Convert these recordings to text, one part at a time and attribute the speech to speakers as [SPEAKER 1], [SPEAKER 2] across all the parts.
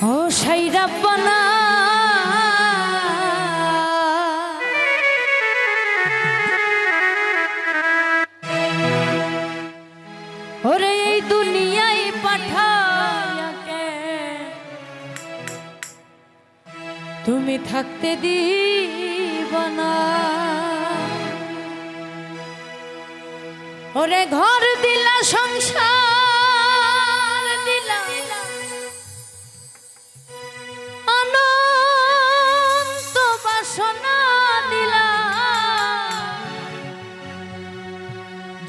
[SPEAKER 1] ও সাই রাব্বানা ওরে এই দুনিয়ায় পাঠায়াকে তুমি থাকতে দিবা না। ওরে ঘর দিলা সংসার দিলা অনন্ত বাসনা দিলা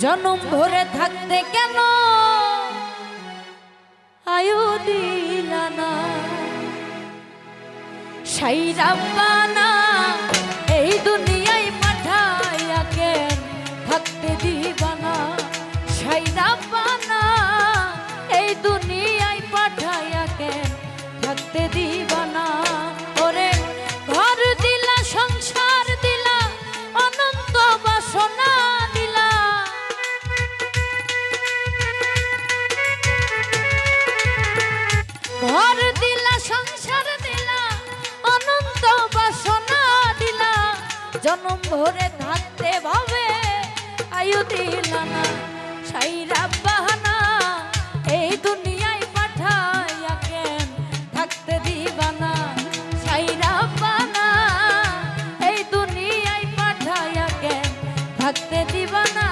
[SPEAKER 1] জনম ভরে থাকতে কেন আয়ু দিলা না। সাই রাব্বানা এই দুনিয়ায় পাঠাইয়া কেন থাকতে দিবা না। সাই রাব্বানা এই দুনিয়ায় পাঠাইয়া কেন থাকতে দিবা না। ওরে ঘর দিলা সংসার দিলা অনন্ত বাসনা দিলা ঘর দিলা সংসার দিলা অনন্ত বাসনা দিলা জনম ভরে থাকতে ভাবে আয়ু দিলা না। সাই রাব্বানা এই দুনিয়ায় পাঠাইয়া কেন থাকতে দিবা না। সাই রাব্বানা এই দুনিয়ায় পাঠাইয়া কেন থাকতে দিবা না।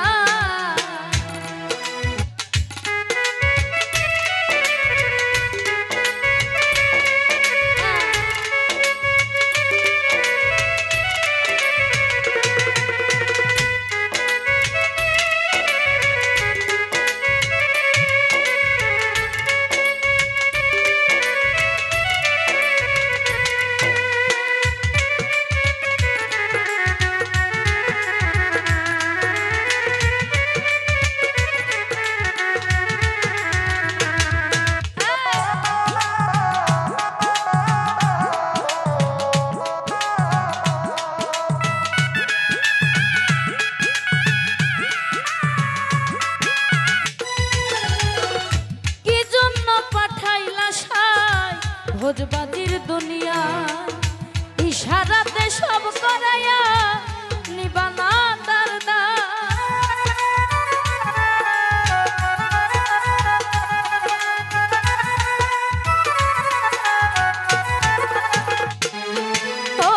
[SPEAKER 1] ভোজবাজির দুনিয়া ইশারাতে সব করাইয়া নিবানা তার ও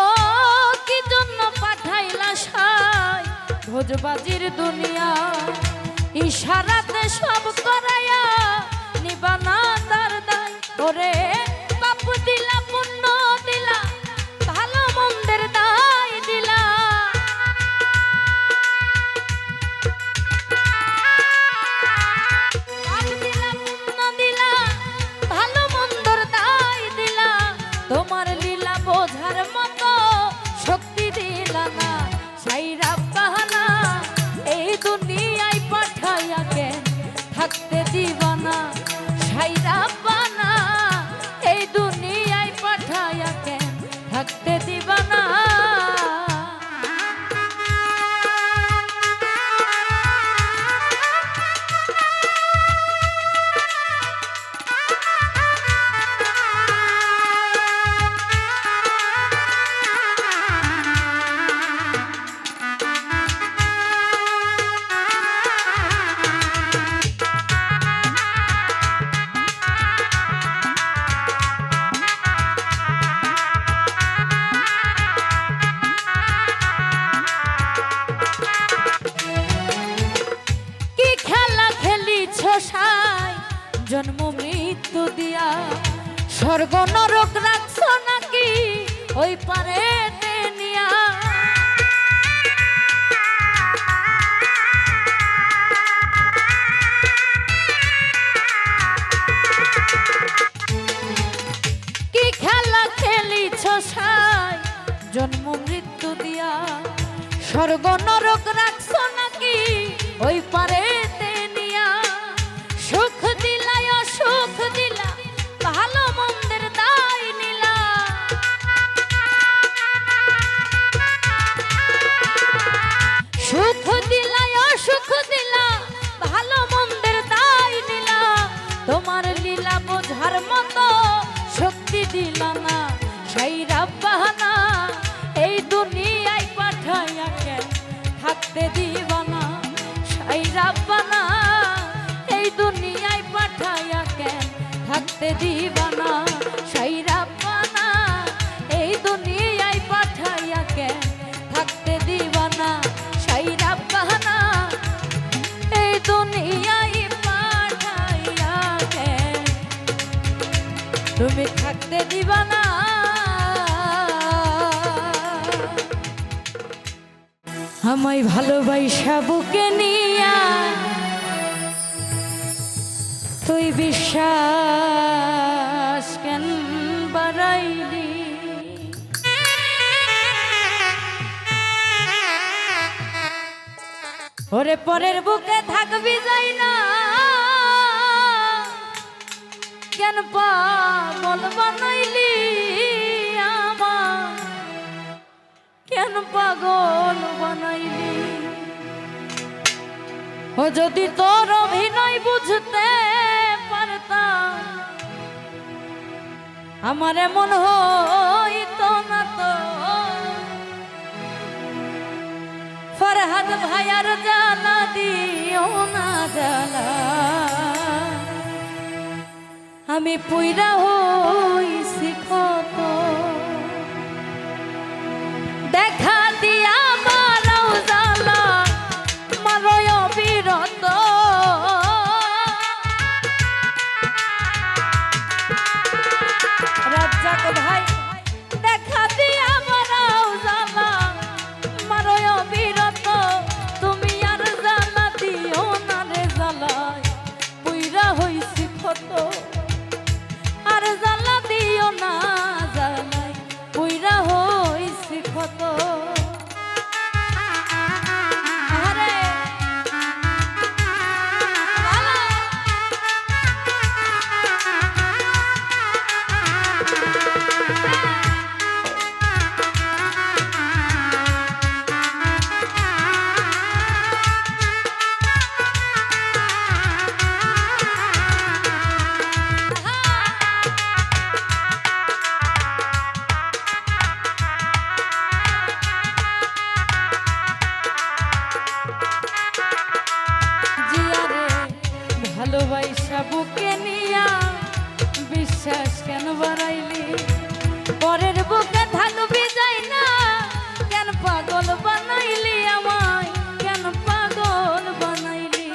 [SPEAKER 1] কি জন্য পাঠাইলা সাই ভোজবাজির দুনিয়া ইশারাতে সব করাইয়া নিবানা তার দায়। ওরে দিলা পুণ্য দিলা ভালো মন্দের দায় দিলা দিলা পুণ্য দিলা ভালো মন্দের দায় দিলা তোমার লীলা বোঝার মতো শক্তি দিলা না। সাই রাব্বানা এই দুনিয়ায় পাঠাইয়া কেন থাকতে দিবা না। সাই রাব্বানা এই দুনিয়ায় পাঠাইয়া কেন থাকতে দিবা না। জন্ম মৃত্যু দিয়া স্বর্গ নরক রাখছ নাকি ওই পারে নিয়া। কি খেলা খেলিছ সাই জন্ম মৃত্যু দিয়া স্বর্গ নরক রাখছ নাকি ওই পারে নিয়া। সুখ দিলা অসুখ দিলা ভালো মন্দের দায় নিলা সুখ দিলা অসুখ দিলা ভালো মন্দের দায় নিলা তোমার লীলা বোঝার মতো শক্তি দিলা না সাইরা বাহানা এই দুনিয়ায় পাঠাইয়া কেন থাকতে দিবা না সাইরা বাহানা এই দুনিয়ায় পাঠাইয়া কেন থাকতে দিবা না সাইরা বাহানা এই দুনিয়ায় পাঠাইয়া কেন থাকতে দিবা না সাইরা বাহানা এই দুনিয়ায় পাঠাইয়া কেন তুমি থাকতে দিবা না আমায় ভালোবাসা বুকে নিয়া তুই বিশ্বাস কেন বাড়াইলি ওরে পরের বুকে থাকবি যাই না কেন পাগল বানাইলি আমার কেন পাগল বানাইলি ও যদি তোর অভিনয় বুঝতে পারতাম আমার এমন হইতো না তো ফরহাদ ভাইয়ার জ্বালা দিও না জ্বালা আমি পুইরা হইছি কত দেখা দিয়া মারাও জ্বালা মারয় বিরত রাজ্জাক ভাই দেখা দিয়া মারাও জ্বালা মারয় বিরত তুমি আর জ্বালা দিও না রে জ্বালায় পুইরা হইছি কত আর জ্বালা দিও না জ্বালায় পুইরা হইছি কত ভালোবাসা বুকে নিয়া বিশ্বাস কেন বাড়াইলি পরের বুকে থাকবি যাই না কেন পাগল বানাইলি আমায় কেন পাগল বানাইলি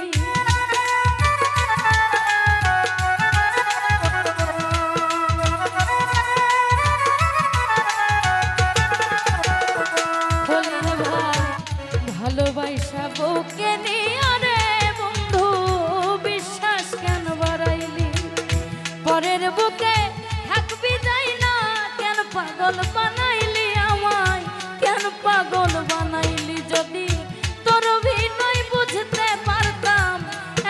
[SPEAKER 1] ভালোবাসা বুকে নিয়া রে বন্ধু পরের বুকে থাকবি যাই না কেন পাগল বানাইলি আমায় কেন পাগল বানাইলি যদি তোর অভিনয় বুঝতে পারতাম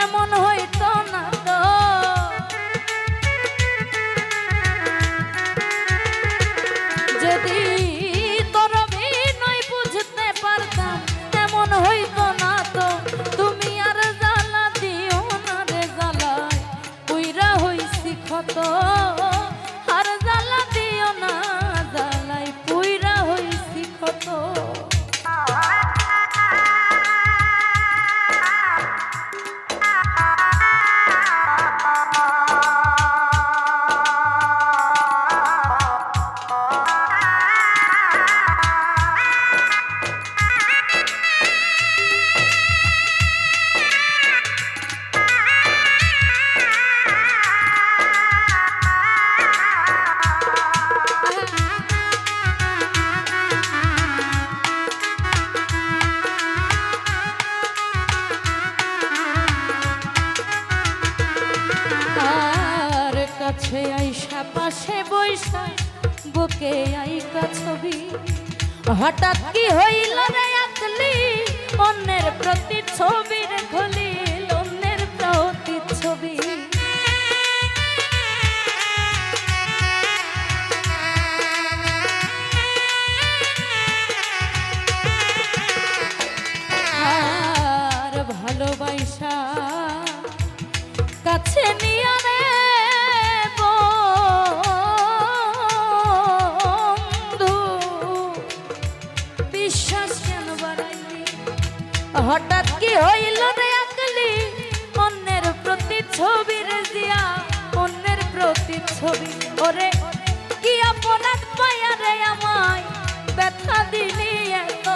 [SPEAKER 1] এমন হইতো না তো যদি তোর অভিনয় বুঝতে পারতাম এমন হইতো না তো তুমি আর জ্বালা দিও না রে জ্বালায় পুইরা হইছি কত আর জ্বালা দিও না জ্বালাই পুইরা হইছি কত কাছে আইসা পাশে বৈশা বুকে আইকা ছবি হঠাৎ কি হইল রে আকলি অন্যের প্রতি ছবির খলিল অন্যের প্রতি ছবি আর ভালোবাসা কাছে নিয়ে ওরে কি অপরাধ পাইয়া রে আমায় ব্যথা দিলি এত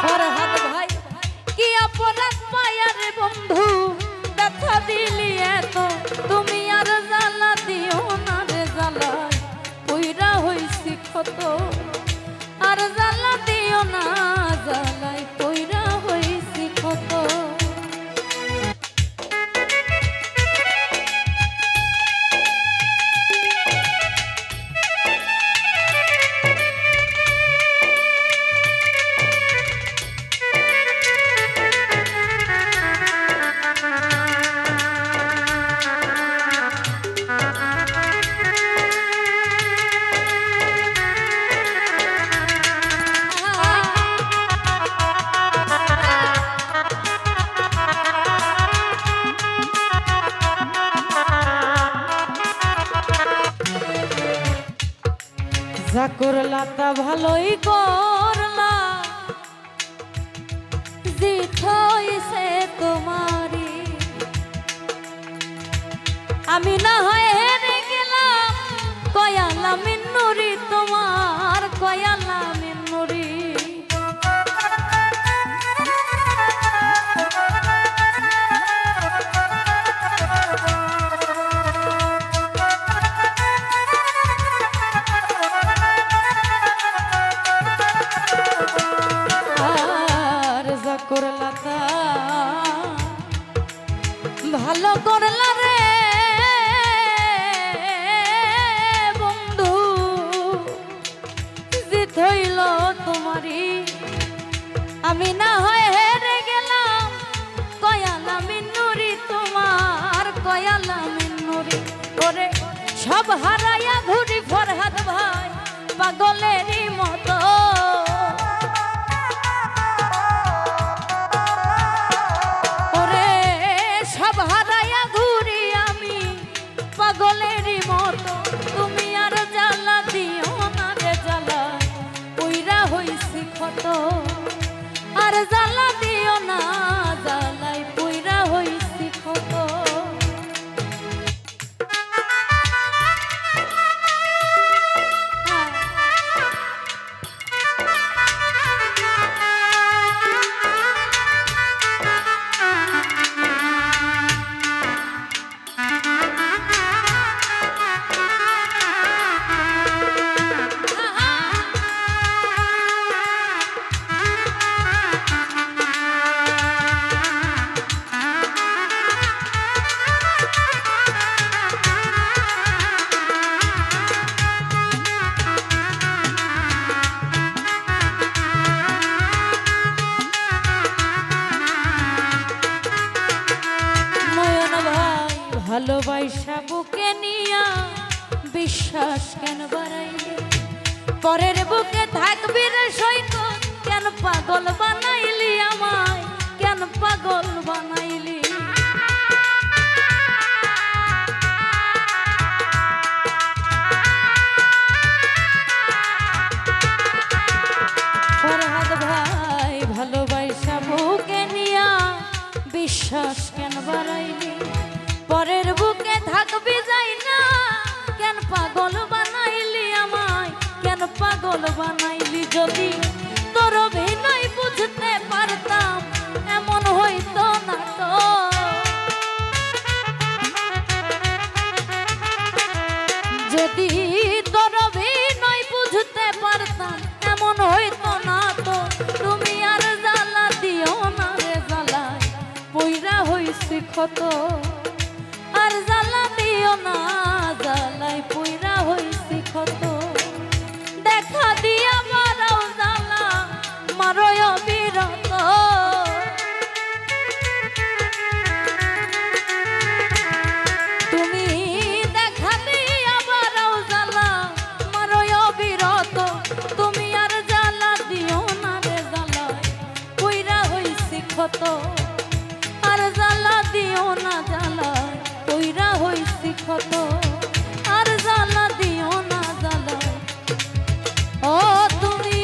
[SPEAKER 1] ফরহাদ ভাই কি অপরাধ পাইয়া রে বন্ধু ব্যথা দিলি এত তুমি আর জ্বালা দিও না রে জ্বালা কইরা হইছি ক্ষত আর জ্বালা দিও না জ্বালাই কইরা হইছি ক্ষত যা করলা তা ভালোই করলা জিত হইছে তোমারি আমি না হয় হেরে গেলাম কয়ালা মিন্নুরি তোমার কয়ালা মিন্নুরি ভালো করলা রে বন্ধু জিত হইল তোমারি আমি না হয় হেরে গেলাম কয়ালা মিন্নুরি তোমার কয়ালা মিন্নুরি ওরে সব হারাইয়া ঘুরি ফরহাদ ভাই পাগলেরই মতো হারাইয়া ঘুরি আমি পাগলেরই মতো তুমি আর জ্বালা দিও না রে জ্বালা কইরা হইছি ক্ষত আর জ্বালা দিও না জ্বালাই কইরা হইছি ক্ষত ভালোবাসা বুকে নিয়া বিশ্বাস কেন বাড়াইলি পরের বুকে থাকবি রে সৈকত কেন পাগল বানাইলি আমায় কেন পাগল বানাইলি ফরহাদ ভাই ভালোবাসা বুকে নিয়া বিশ্বাস কেন বাড়াইলি পরের বুকে থাকবি যাই না কেন পাগল বানাইলি আমায় কেন পাগল বানাইলি যদি তোর অভিনয় বুঝতে পারতাম এমন হইতো না তো যদি তোর অভিনয় বুঝতে পারতাম এমন হইতো না তো তুমি আর জ্বালা দিও না রে জ্বালা পইরা হইছি ক্ষত আর জ্বালা দিও না জ্বালাই পুইরা হইছি ক্ষত দেখা দিয়া মারাও জ্বালা মারয় বিরত তুমি দেখা দিয়া মারাও জ্বালা মারয় বিরত তুমি আর জ্বালা দিও না রে জ্বালাই পুইরা হইছি ক্ষত আর জ্বালা দিও না জ্বালাই কইরা হইছি ক্ষত আর জ্বালা দিও না জ্বালা ও তুমি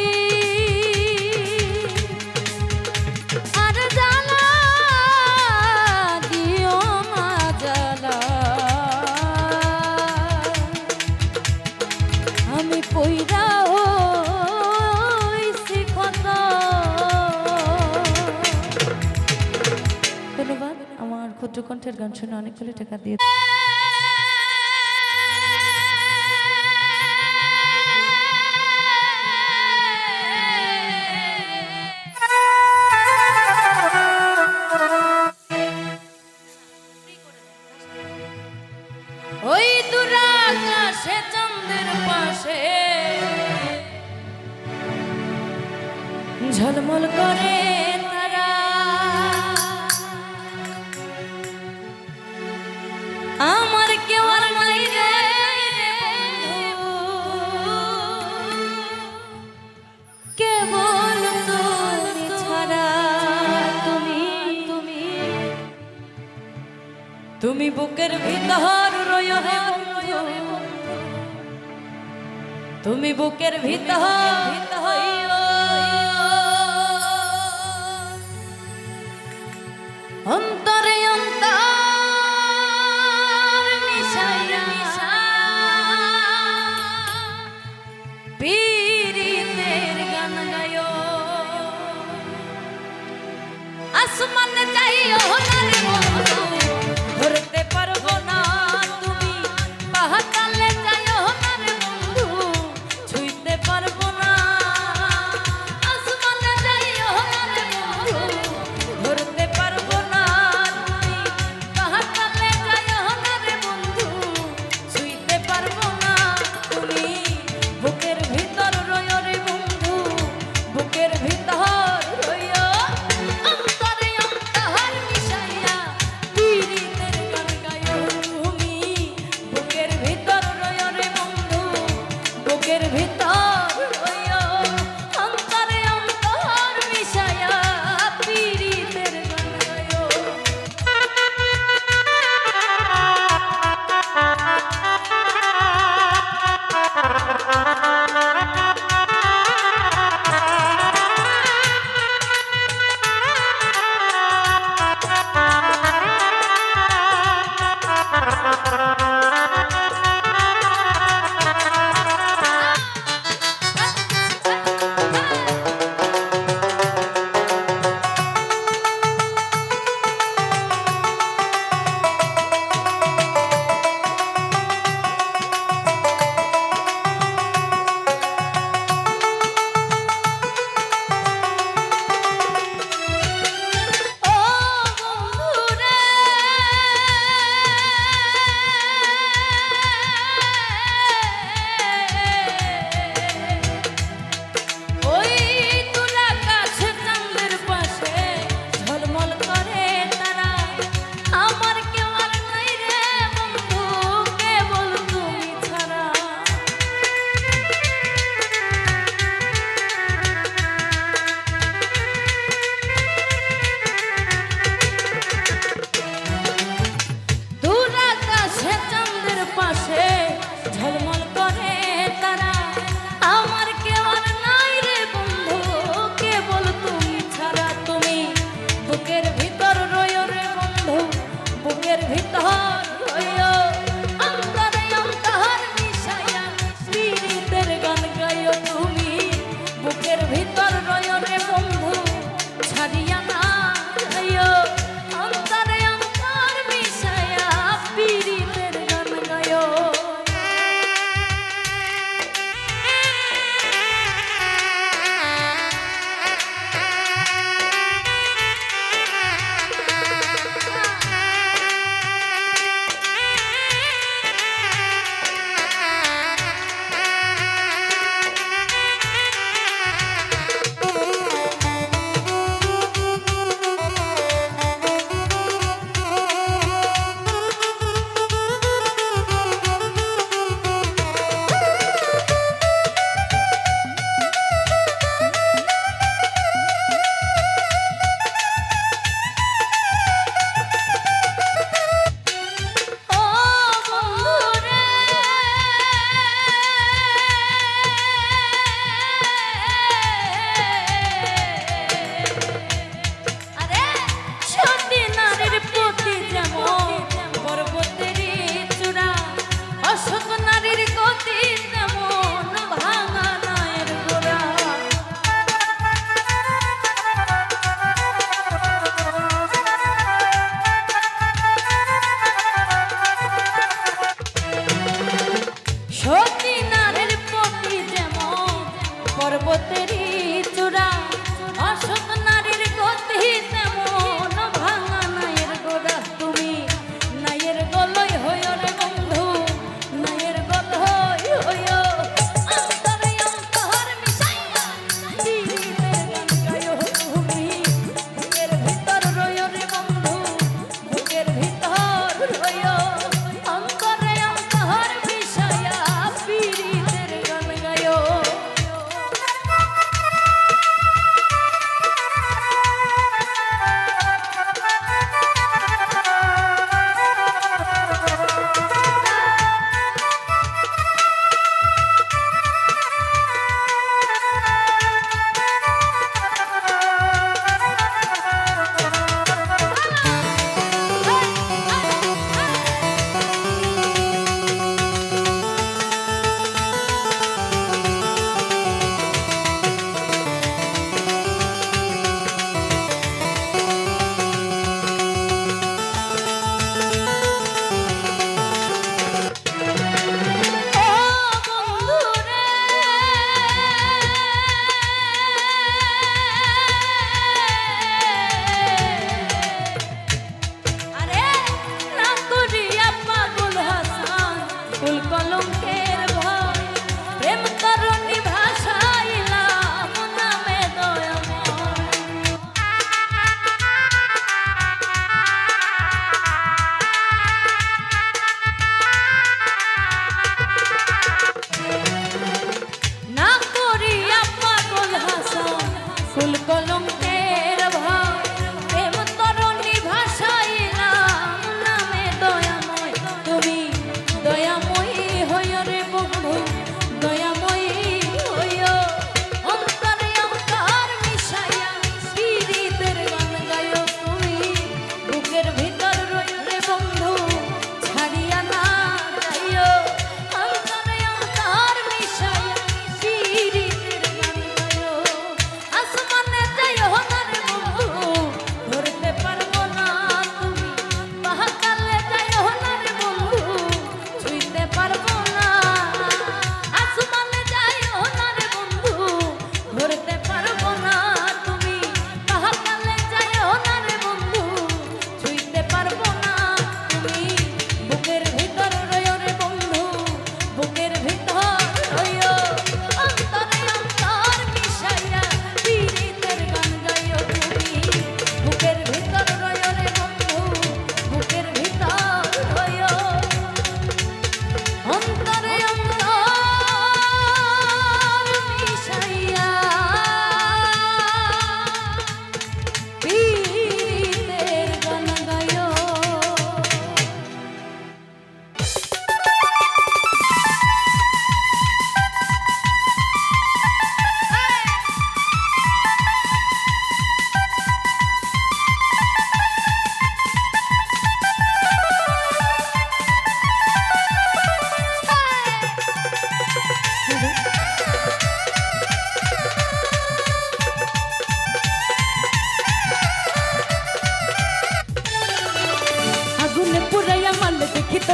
[SPEAKER 1] আর জ্বালা দিও কণ্ঠের গান শুনে অনেকগুলো টাকা দিয়ে ওই দুরাকাশে চন্দ্রের পাশে ঝলমল করে তারা আমার কেউ আর নাই রে কেবল তুমি ছাড়া তুমি তুমি তুমি বুকের ভিতর রয়ো রে বন্ধু তুমি বুকের ভিতর অন্তরে অন্তর মিশাইয়া পীরিতের গান গায়ো আসমানে যাইও না রে বন্ধু ধরতে পারবো না তুমি পাহাড়ে যাইও না রে বন্ধু ছুঁইতে পারবো না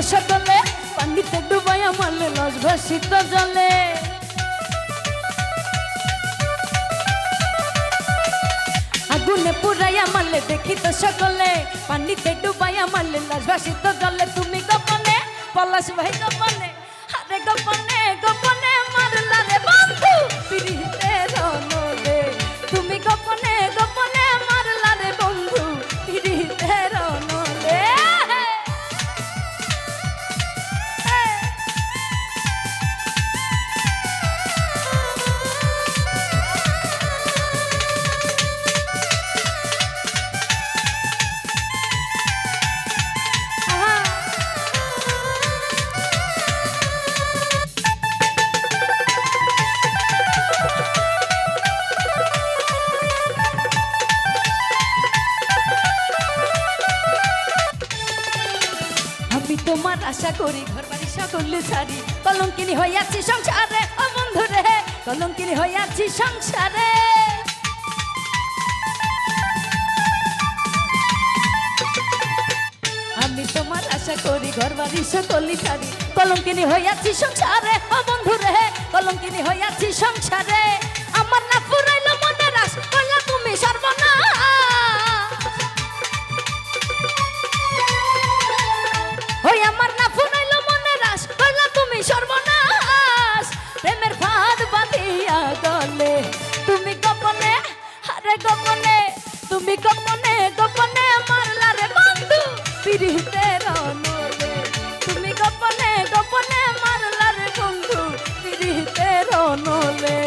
[SPEAKER 1] সকলে পানিতে ডুবাইয়া মারলে লাশ ভাসিত জলে আগুনে পুরাইয়া মারলে দেখিত সকলে পানিতে ডুবাইয়া মারলে লাশ ভাসিত জলে তুমি গোপনে পলাশ ভাই গোপনে আরে গোপনে গোপনে মারলা রে বন্ধু পিরিতের নলে তুমি গোপনে গোপনে মারলা রে বন্ধু পিরিতের নলে আমি তোমার আশা করি ঘর বাড়ি সকলে ছাড়ি কলঙ্কিনী হইয়াছি সংসারে ও বন্ধু রে কলঙ্কিনী হইয়াছি সংসারে আমি তোমার আশা করি ঘর বাড়ি সকলে ছাড়ি কলঙ্কিনী হইয়াছি সংসারে ও বন্ধু রে কলঙ্কিনী হইয়াছি সংসারে আমার না ফুরাইল মনে রাস কইলা তুমি সর্বনাশ ওই আমার না ফুরাইল মনে রাস কইলা তুমি সর্বনাশ প্রেমের ফাঁদ বাঁধিয়া গলে তুমি গোপনে আরে গোপনে তুমি গোপনে গোপনে মারলা রে বন্ধু পিরিতের নলে তুমি গোপনে গোপনে মারলা রে বন্ধু পিরিতের নলে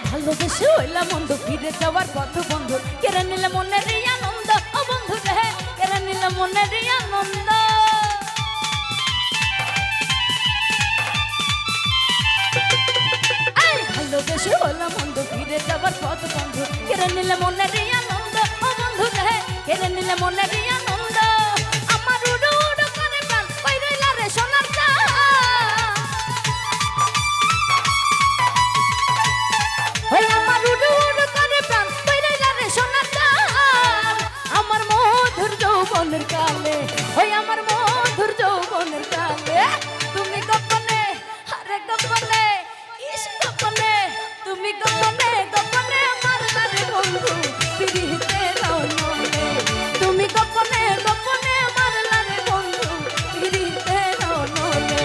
[SPEAKER 1] ভালোবেসে হইলাম বন্ধু ফিরে যাওয়ার পথ বন্ধু কেড়ে নিলে মনের আনন্দ ও বন্ধু রে কেড়ে নিলে মনের আনন্দ ভালোবেসে হইলাম বন্ধু ফিরে যাওয়ার পথ বন্ধু কেড়ে নিলে মনের আনন্দ ও বন্ধু রে কেড়ে নিলে মনের আনন্দ আমার উড়ো উড়ো করে প্রাণ কই রইলা রে সোনার ওই আমার উড়ু উড়ু করে প্রাণ কইরা রে সোনার চাল আমার মধুর যৌবনের কালে ওই আমার মধুর যৌবনের কালে তুমি গোপনে আরে গোপনে ইস গোপনে তুমি গোপনে গোপনে মারলা রে বন্ধু পিরিতের নলে তুমি গোপনে গোপনে মারলা রে বন্ধু পিরিতের নলে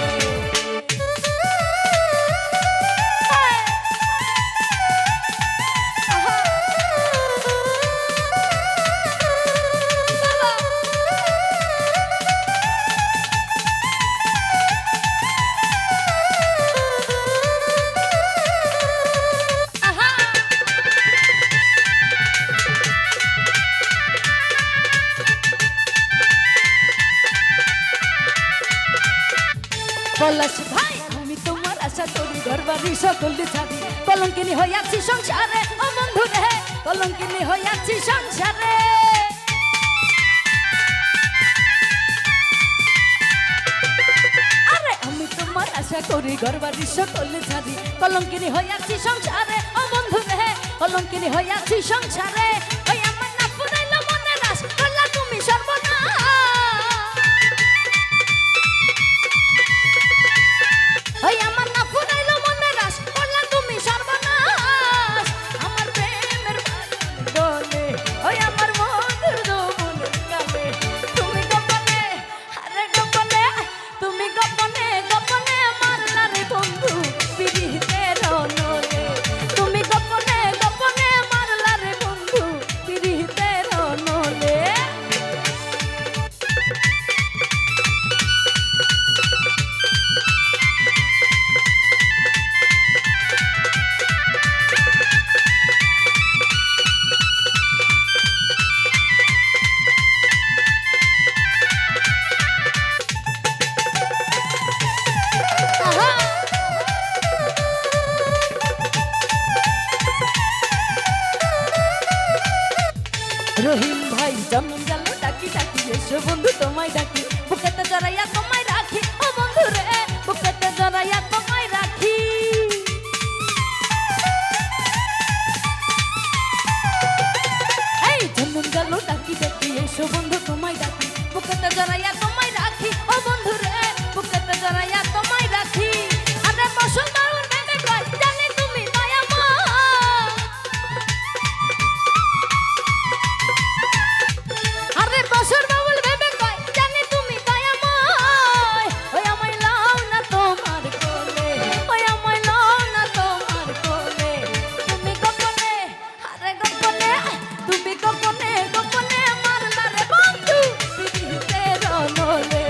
[SPEAKER 1] পলাশ ভাই আমি তোমার আশা করি ঘর বাড়ি সকলে ছাড়ি কলঙ্কিনী হইয়াছি সংসারে ও বন্ধু রে কলঙ্কিনী হইয়াছি সংসারে আরে আমি তোমার আশা করি ঘর বাড়ি সকলে ছাড়ি কলঙ্কিনী হইয়াছি সংসারে ও বন্ধু রে কলঙ্কিনী হইয়াছি সংসারে ওই আমার না ফুরাইল মনে রাস কইলা তুমি সর্বনাশ ওই আমার না ফুরাইল মনে রাস কইলা তুমি সর্বনাশ আমার প্রেমের দোলে ওই আমার মধুর যৌবনের কালে তুমি গোপনে আরে গোপনে তুমি গোপনে গোপনে মারলা রে বন্ধু পিরিতের নলে তুমি গোপনে গোপনে মারলা রে বন্ধু জড়াইয়া তোমায় রাখি ও বন্ধু রে বুকেতে জড়াইয়া তোমায় রাখি এই জন্ম গেল ডাকি ডাকি এসো বন্ধু তোমায় ডাকি বুকেতে জড়াইয়া তোমায় রাখি ও বন্ধু রে বুকেতে জড়াইয়া তোমায় রাখি আরে বসল বাউল বেবে কই জানি তুমি দয়াময় আরে বসল বাউল বেবে কই জানি তুমি দয়াময় ওই আমায় লাও না তোমার কোলে ওই আমায় লাও না তোমার কোলে তুমি গোপনে আরে গোপনে তুমি গোপনে গোপনে মারলা রে বন্ধু পিরিতে রনলে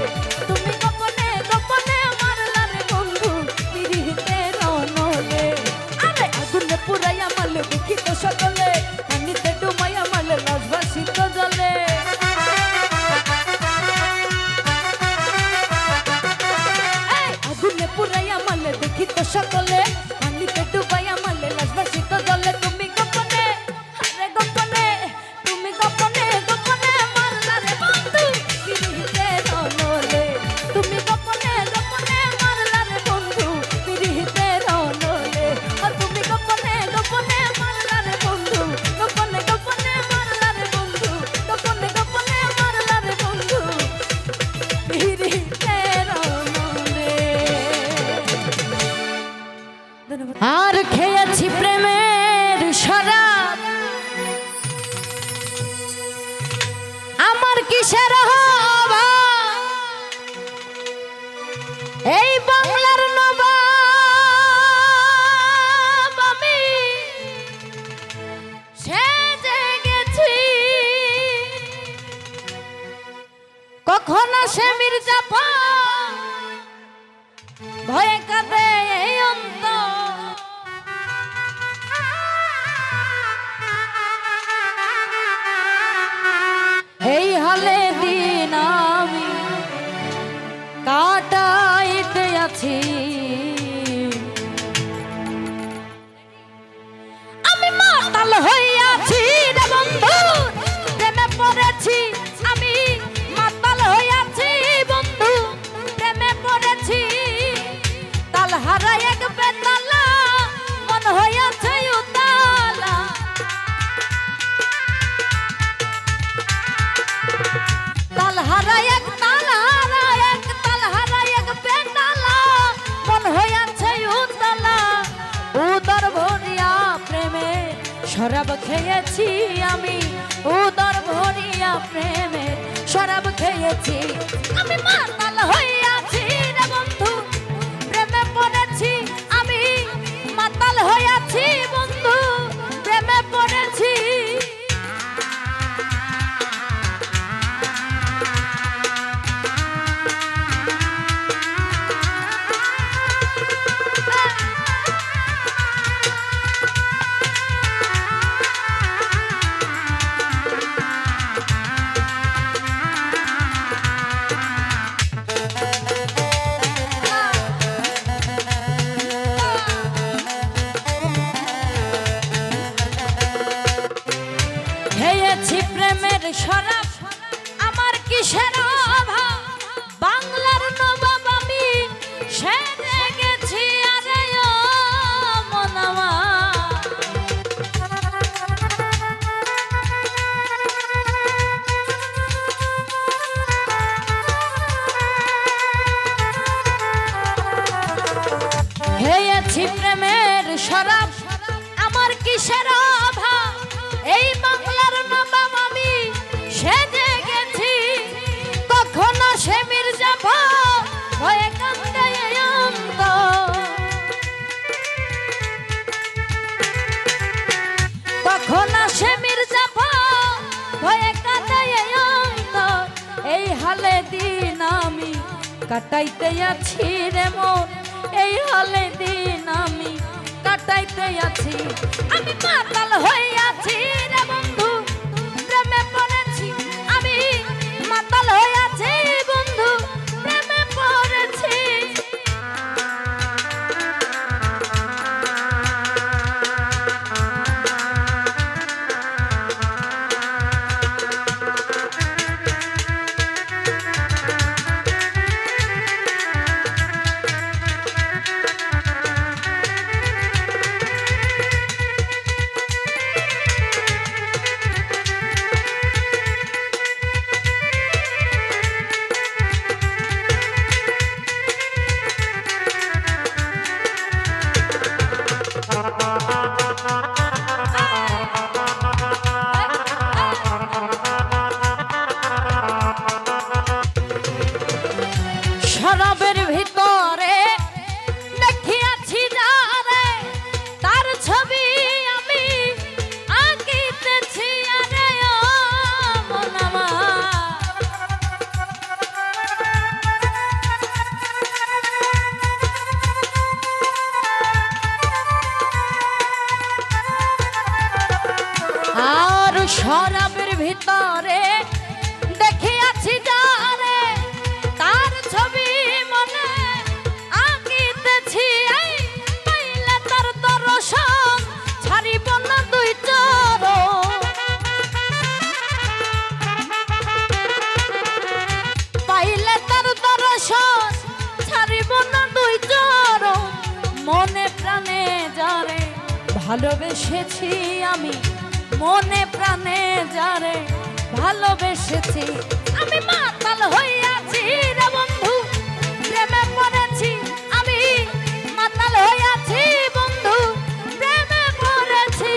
[SPEAKER 1] তুমি গোপনে গোপনে মারলা রে বন্ধু পিরিতে রনলে আরে আগুনে পুরাইয়া মারলে দেখি তো সকলে পানিতে ডুবাইয়া মারলে লাশ ভাসিত জলে এই আগুনে পুরাইয়া মারলে দেখি তো সকলে পানিতে ডুবাইয়া মারলে লাশ ভাসিত জলে তুমি গোপনে আরে গোপনে তুমি গোপনে গোপনে মারলা রে বন্ধু পিরিতে রনলে তুমি গোপনে গোপনে মারলা রে বন্ধু পিরিতে রনলে আর তুমি গোপনে গোপনে মারলা রে বন্ধু গোপনে গোপনে মারলা রে বন্ধু গোপনে গোপনে মারলা রে বন্ধু পিরিতে রনলে ধন্যবাদ আর খেয়েছি প্রেমের শরাব আমার কিসের অভাব এই বাংলার নবাব আমি সেজে গেছি কখনো সে মির্জাফর ভয়ে কাঁদে এই অন্তর এই হালে দিন আমি কাটাইতে আছি আমি মাতাল হইয়াছি রে বন্ধু প্রেমে পড়েছি আমি মাতাল হইয়াছি বন্ধু প্রেমে পড়েছি তাল হারাই এক বেতালা মন হইয়াছে উতালা তাল হারাই এক তাল হারাই এক তাল হারাই এক বেতালা মন হইয়াছে উতালা উদর ভরিয়া প্রেমে শরাব খেয়েছি আমি উদর ভরিয়া প্রেমে শরাব খেয়েছি আমি মাতাল হইয়াছি রে বন্ধু প্রেমে পড়েছি আমি মাতাল হইয়াছি বন্ধু প্রেমে পড়েছি খেয়েছি প্রেমের শরাব আমার কিসের অভাব বাংলার নবাব আমি সেজে গেছি আরে ও মন আমার খেয়েছি প্রেমের শরাব আমার কিসের অভাব এই বাংলার নবাব আমি সেজে গেছি কখনো সে মির্জাফর ভয়ে কাঁদে এই অন্তর কখনো সে মির্জাফর ভয়ে কাঁদে এই অন্তর এই হালে দিন আমি কাটাইতে আছি রে মন এই হালে দিন আমি কাটাইতে আছি আমি মাতাল হইয়াছি রে বন্ধু প্রেমে পড়েছি আমি মাতাল হইয়াছি বন্ধু প্রেমে পড়েছি শরাবের ভিতরে দেখিয়াছি যারে তার ছবি মনে আঁকিতেছি পাইলে তার দর্শন ছাড়িব না দুই চরণ পাইলে তার দর্শন ছাড়িব না দুই চরণ মনে প্রাণে যারে ভালোবেসেছি আমি মনে প্রাণে যারে ভালোবেসেছি আমি মাতাল হইয়াছি রে বন্ধু প্রেমে পড়েছি আমি মাতাল হইয়াছি বন্ধু প্রেমে পড়েছি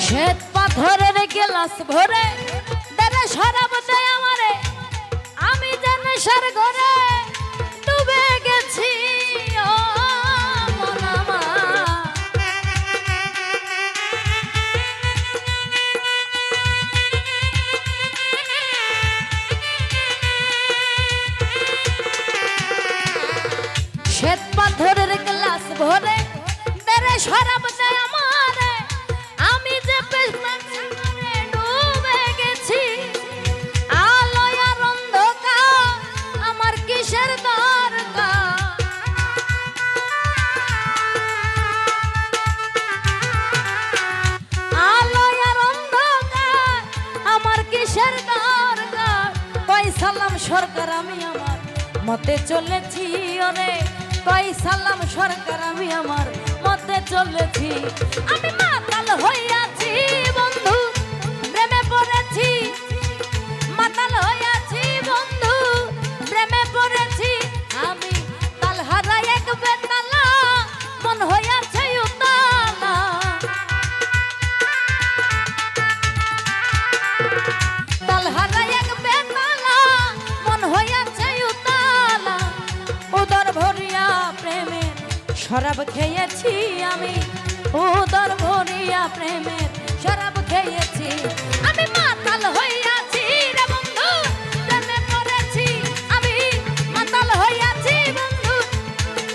[SPEAKER 1] শ্বেত পাথরের গ্লাস ভরে দেবে শরাব দেয় আমারে আমি যে নেশার ঘরে ডুবে গেছি ও মন আমার। শ্বেত পাথরের গ্লাস ভরে দেবে শরাব দেয় আমারে আমি যে প্রেমে ডুবে গেছি আলো আর অন্ধকার আমার কিসের দরকার আলো আর অন্ধকার আমার কিসের দরকার কই সালাম সরকার আমি আমার মতে চলেছি ওরে কই সালাম সরকার আমি আমার মতে চলেছি আমি মাতাল হইয়াছি বন্ধু প্রেমে পড়েছি মাতাল হইয়াছি বন্ধু প্রেমে পড়েছি আমি তাল হারাই এক বেতালা মন হইয়াছে উতালা তাল হারাই এক বেতালা মন হইয়াছে উতালা উদর ভরিয়া প্রেমের শরাব খেয়েছি আমি উদর ভরিয়া প্রেমের শরাব খেয়েছি আমি মাতাল হইয়াছি রে বন্ধু প্রেমে পড়েছি আমি মাতাল হইয়াছি বন্ধু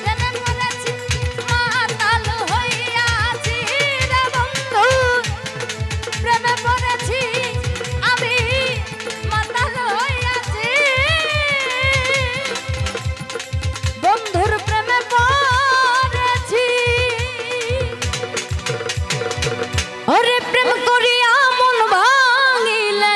[SPEAKER 1] প্রেমে পড়েছি মাতাল হইয়াছি রে বন্ধু প্রেমে পড়েছি আমি মাতাল হইয়াছি বন্ধুর প্রেমে পড়েছি ওরে প্রেম করিয়া মন ভাঙিলে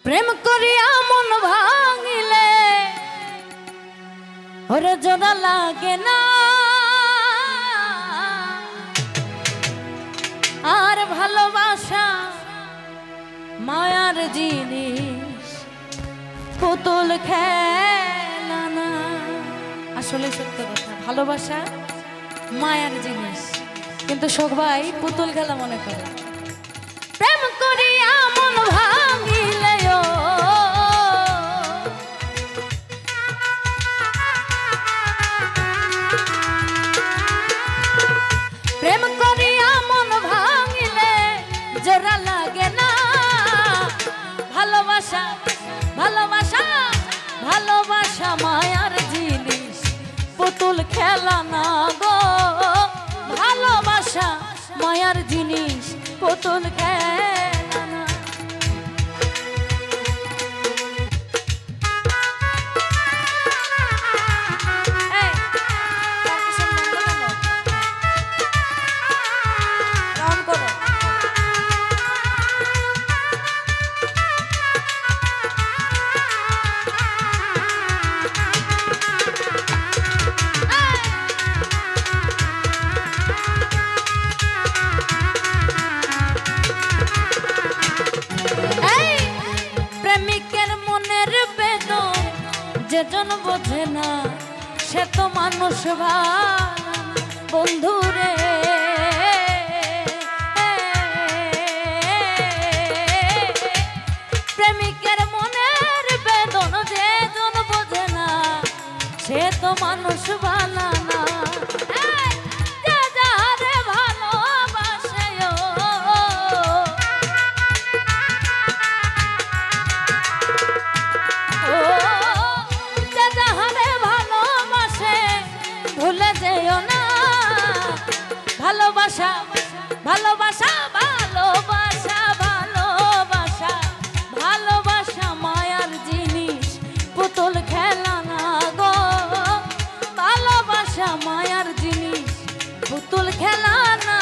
[SPEAKER 1] প্রেম করিয়া মন ভাঙিলে ওরে জোড়া লাগে না আর ভালোবাসা মায়ার জিনিস পুতুল খেলা না আসলে সত্য কথা ভালোবাসা মায়ার জিনিস কিন্তু শোক ভাই পুতুল খেলা মনে করে প্রেম করিয়া মন ভাঙিলে প্রেম করিয়া মন ভাঙিলে জোড়া লাগে না ভালোবাসা ভালোবাসা ভালোবাসা মায়ার জিনিস পুতুল খেলা না গো ভালোবাসা মায়ার জিনিস পুতুল খেলা না জন বোঝে না সে তো মানুষ ভালো বন্ধু রে। প্রেমিকের মনের বেদন যে জন বোঝে না সে তো মানুষ ভালো না। যে যারে ভালোবাসে যে যারে ভালোবাসে ভুলে যেও না ভালোবাসা ভালোবাসা ভালোবাসা ভালোবাসা ভালোবাসা মায়ার জিনিস পুতুল খেলা না গো। ভালোবাসা মায়ার জিনিস পুতুল খেলা না।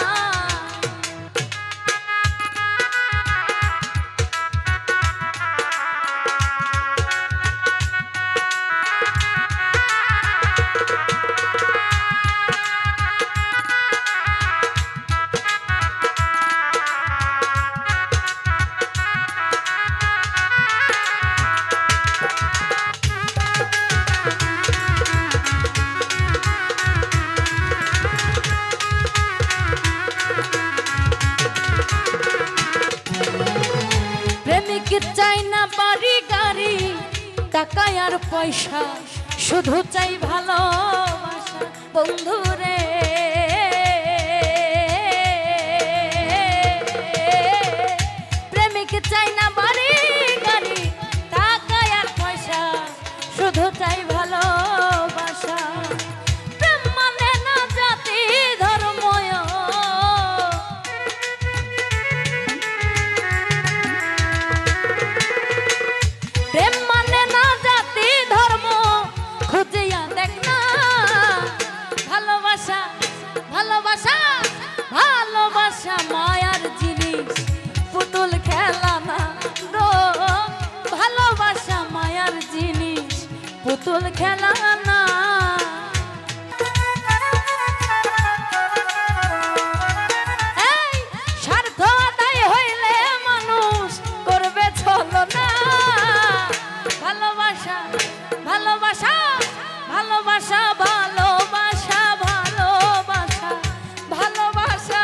[SPEAKER 1] চাই না বাড়ি গাড়ি টাকা আর পয়সা শুধু চাই ভালোবাসা বন্ধু রে। প্রেমিক চাই না বাড়ি গাড়ি টাকা আর পয়সা শুধু চাই ভালোবাসা। প্রেম মানে না জাতি ধর্ম প্রেম মানে না জাতি ধর্ম খুঁজিয়া দেখ না। ভালোবাসা ভালোবাসা ভালোবাসা মায়ার জিনিস পুতুল খেলা না গো। ভালোবাসা মায়ার জিনিস পুতুল খেলা না। স্বার্থ আদায় হইলে মানুষ করবে ছলনা। ভালোবাসা ভালোবাসা ভালোবাসা ভালোবাসা ভালোবাসা ভালোবাসা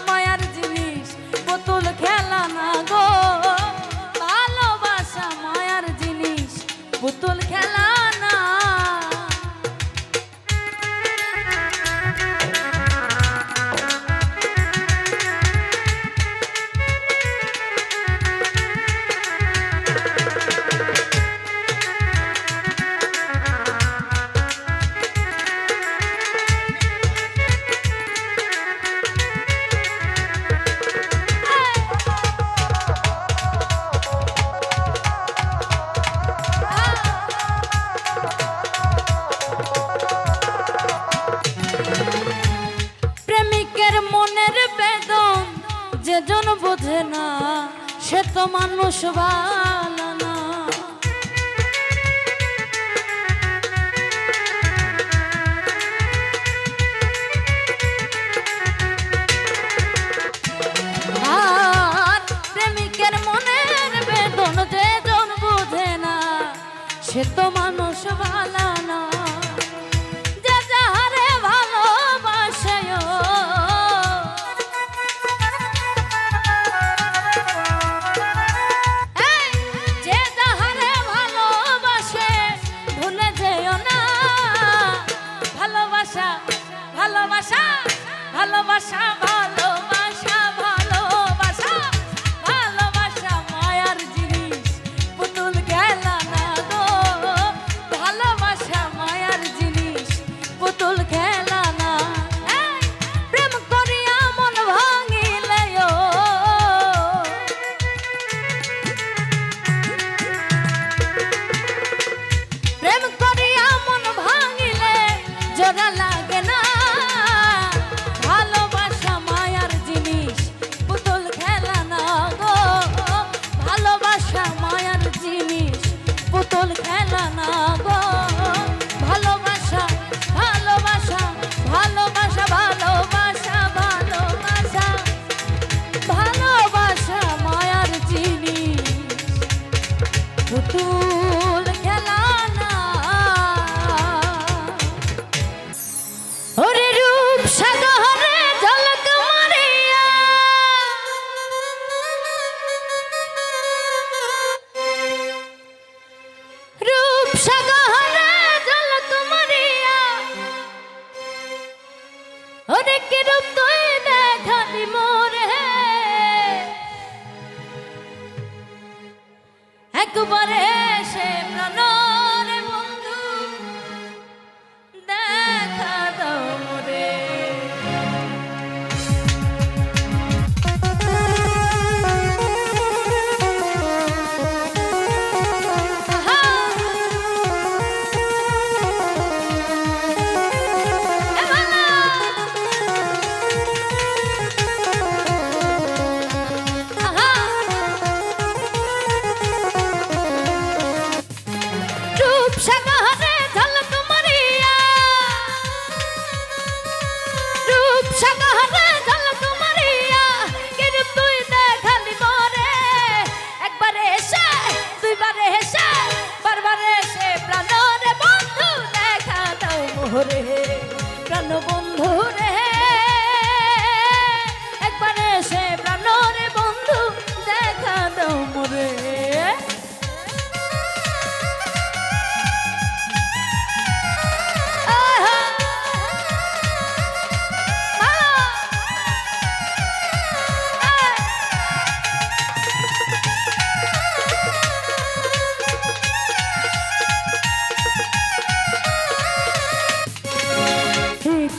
[SPEAKER 1] মায়ার জিনিস পুতুল খেলা না গো। ভালোবাসা মায়ার জিনিস পুতুল খেলা না। প্রেমিকের মনের বেদন যে জন বোঝে না সে তো মানুষ ভালো না। আর প্রেমিকের মনের বেদন যে জন বোঝে না সে তো মানুষ ভালো না। যে যারে ভালোবাসে যে যারে ভালোবাসে ভুলে যেও না। ভালোবাসা ভালোবাসা ভালোবাসা ভালোবাসা ভালোবাসা ভালোবাসা মায়ার জিনিস পুতুল খেলা না গো। ভালোবাসা মায়ার জিনিস পুতুল খেলা না। প্রেম করিয়া মন ভাঙিলে প্রেম করিয়া মন ভাঙিলে জোড়া লাগে না। ভালোবাসা একবারে সে প্রাণরে বন্ধু দেখা দাও মোরে। প্রাণ বন্ধু রে একবারে সে প্রাণ রে বন্ধু দেখা দাও মোরে।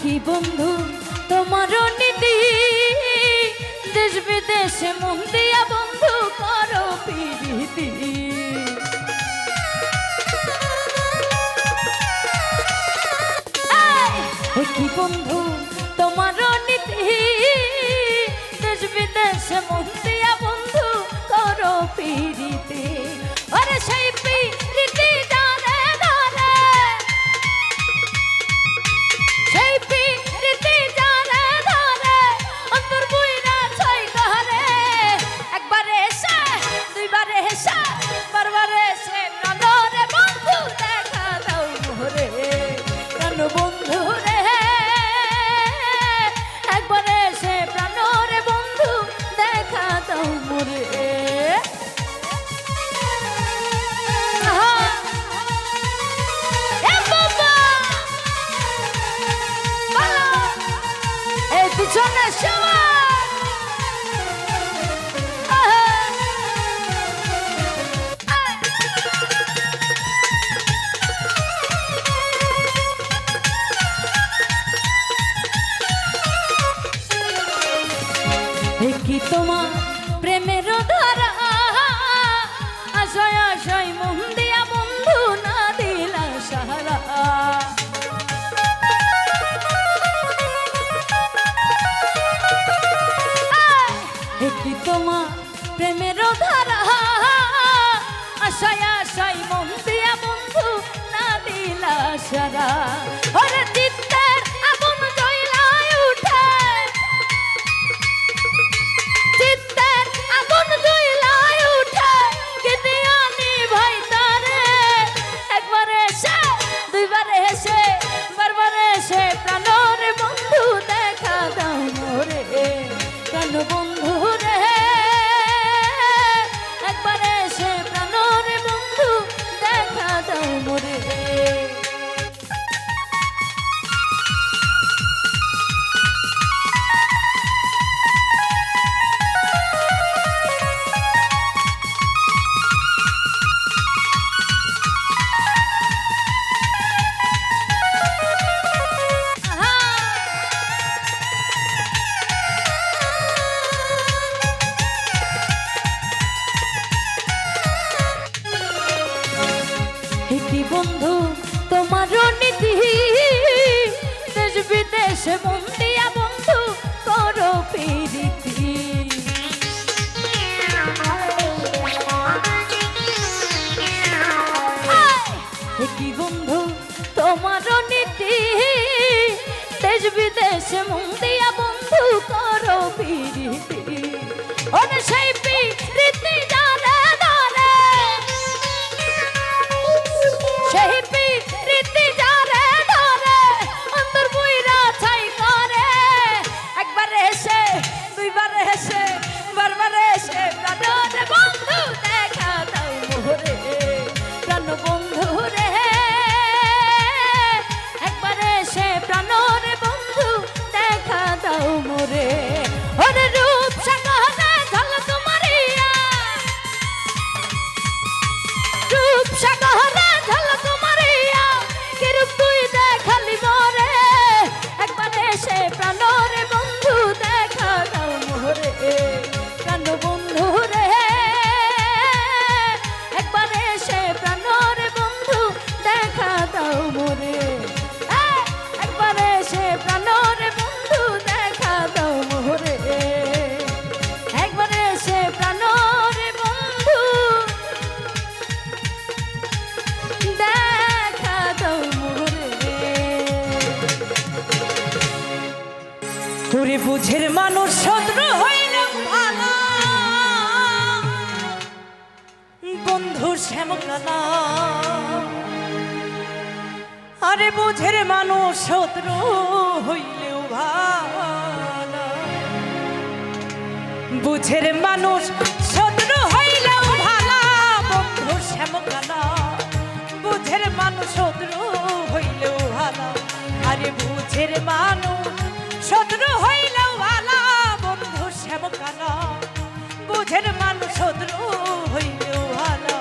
[SPEAKER 1] কি বন্ধু তোমার নীতি দেশ বিদেশে মন দিয়া বন্ধু করো প্রীতি। কি বন্ধু তোমার নীতি দেশ বিদেশে মন দিয়া বন্ধু করো প্রীতি। আরে সেই প্রীতি জানে ধরে সেই প্রীতি জানে ধরে অন্তর বুইরা ছয় ঘরে একবারে এসে দুইবারে এসে বারবারে এসে প্রাণরে বন্ধু দেখা দাও মোরে। প্রাণ বন্ধু রে একবারে এসে প্রাণরে বন্ধু দেখা দাও মোরে। পিছনে কি তোমার প্রেমের ধারা আশয় আশয় মন দিয়া বন্ধু না দিলা সাহারা। কি তোমার প্রেমের ধারা আশায় আশায় মন দিয়া বন্ধু না দিলা সারা। ওরে চিত্তের আগুন জ্বলায় উঠে চিত্তের আগুন জ্বলায় উঠে কি দিয়ানি ভাই তারে একবারে এসে দুইবারে এসে বারবারে এসে প্রাণরে বন্ধু দেখা দাও মোরে। প্রাণ বন্ধু রে ওরে বুঝের মানুষ শত্রু হইল ভালো বন্ধু শ্যামকালা আরে বুঝের মানুষ শত্রু হইলেও ভালো বুঝের মানুষ শত্রু হইলেও ভালো বন্ধু শ্যামকালা বুঝের মানুষ শত্রু হইলেও ভালো আরে বুঝের মানুষ শত্রু হইলেও ভালো বন্ধু শ্যামকালা বুঝের মানুষ শত্রু হইলেও ভালো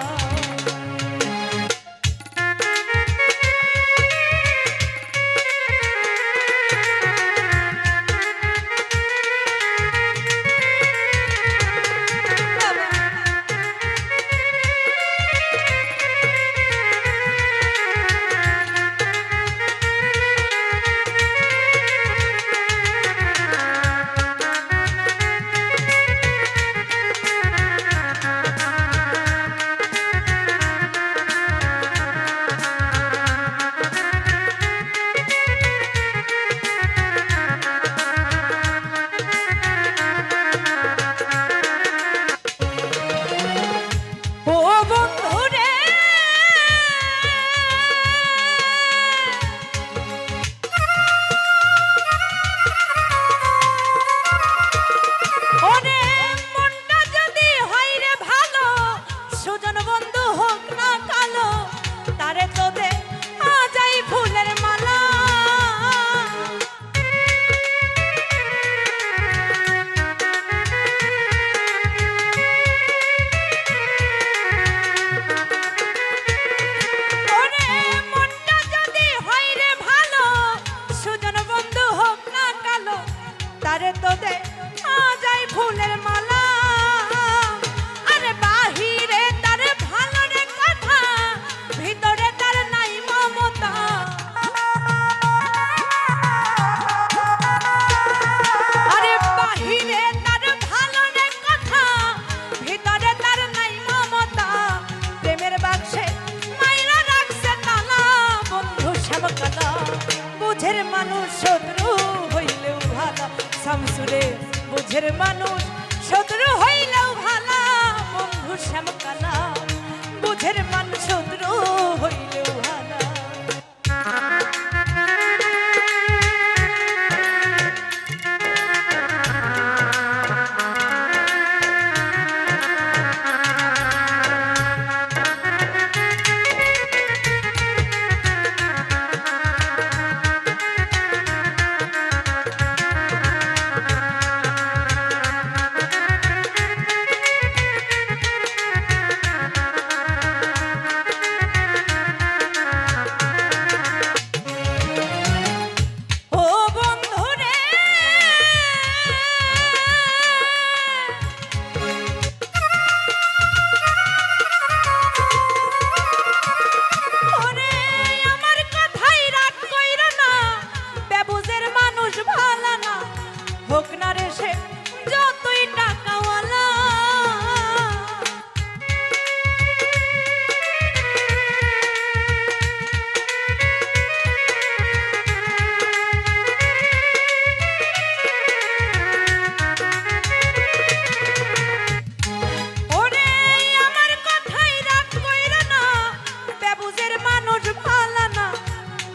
[SPEAKER 1] বুঝের মানুষ শত্রু হইলেও ভালো শামসুরে বুঝের মানুষ শত্রু হইলেও ভালো বন্ধু শ্যামকালা বুঝের মানুষ শত্রু হইলেও ভালো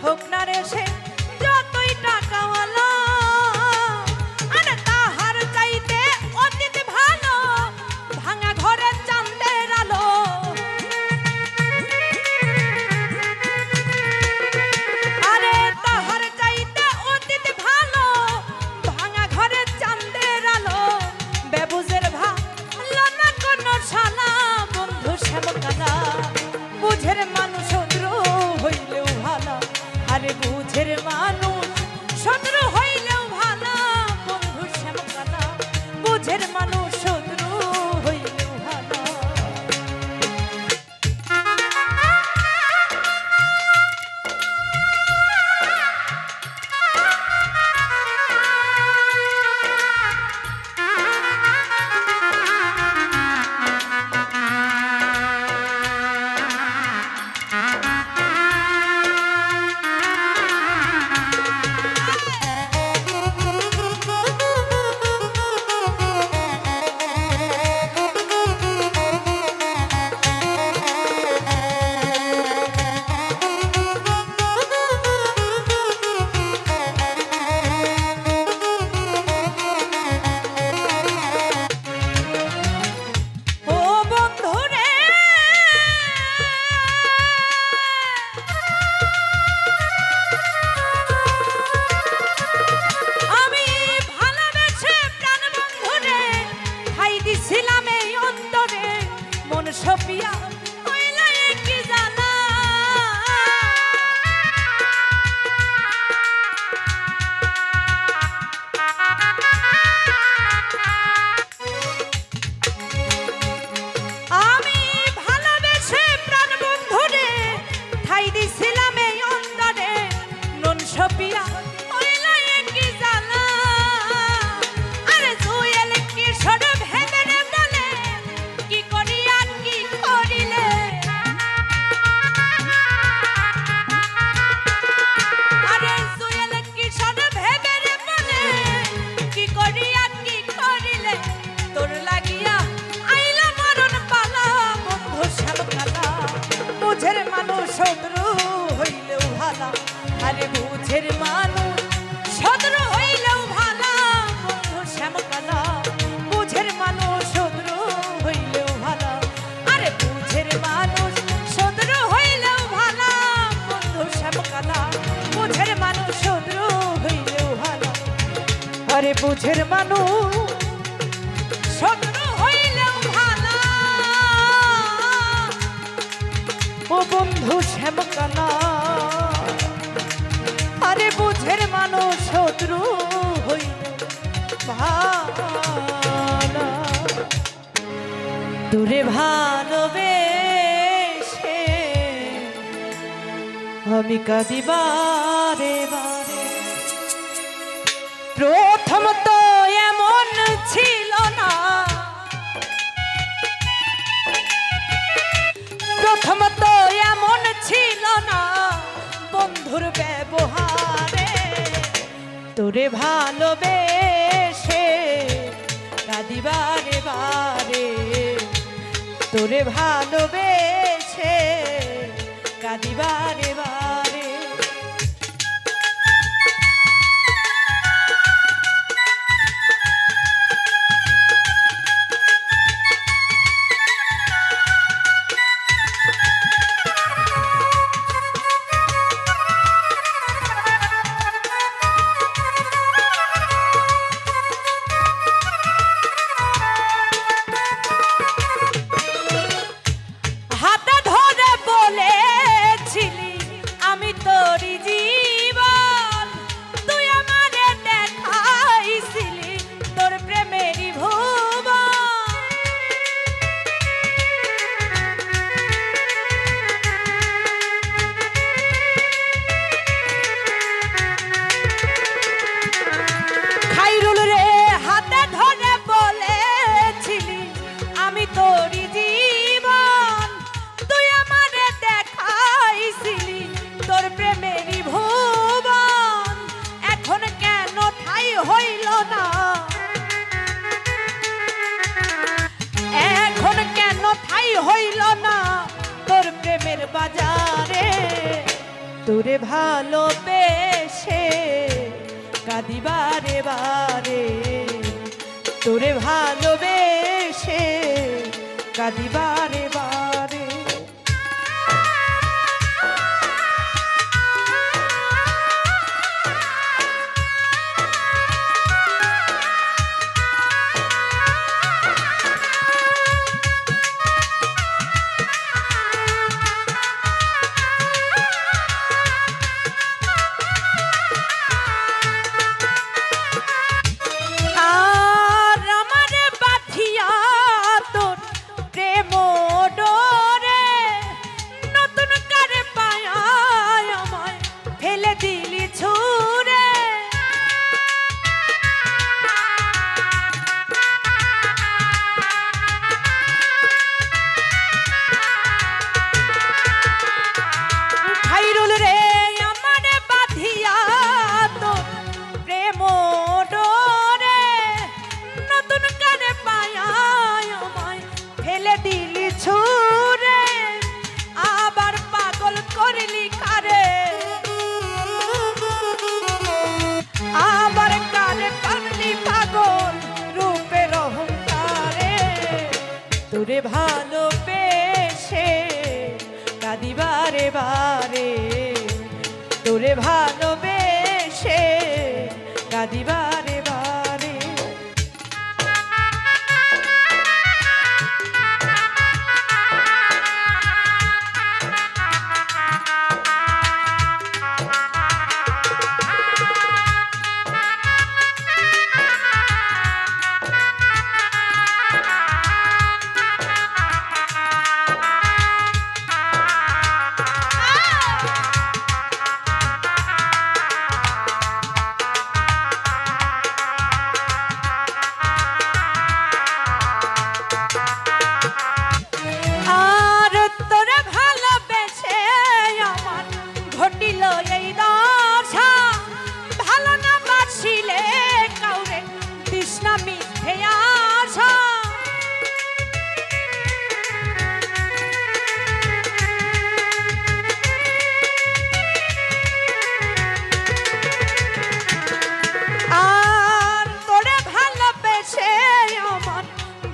[SPEAKER 1] হোক না রে সে যতই টাকাওয়ালা আরে তাহার
[SPEAKER 2] বুঝের মানুষ শত্রু হইলেও ভালো ও বন্ধু শ্যামকানা আরে বুঝের মানুষ শত্রু হইলেও ভালো দূরে ভালোবেসে আমি কাঁদি বারে বারে প্রথম তো এমন ছিল না প্রথম তো এমন ছিল না বন্ধুর ব্যবহারে তোরে ভালোবেসে কাঁদি বারে বারে তোরে ভালোবেসে কাঁদি বারে বারে বাজারে তোরে ভালোবেসে কাঁদি বারে বারে তোরে ভালোবেসে কাঁদি বারে বারে তোরে ভালোবেসে কাঁদি বারে বারে তোরে ভালোবেসে কাঁদি বারে বারে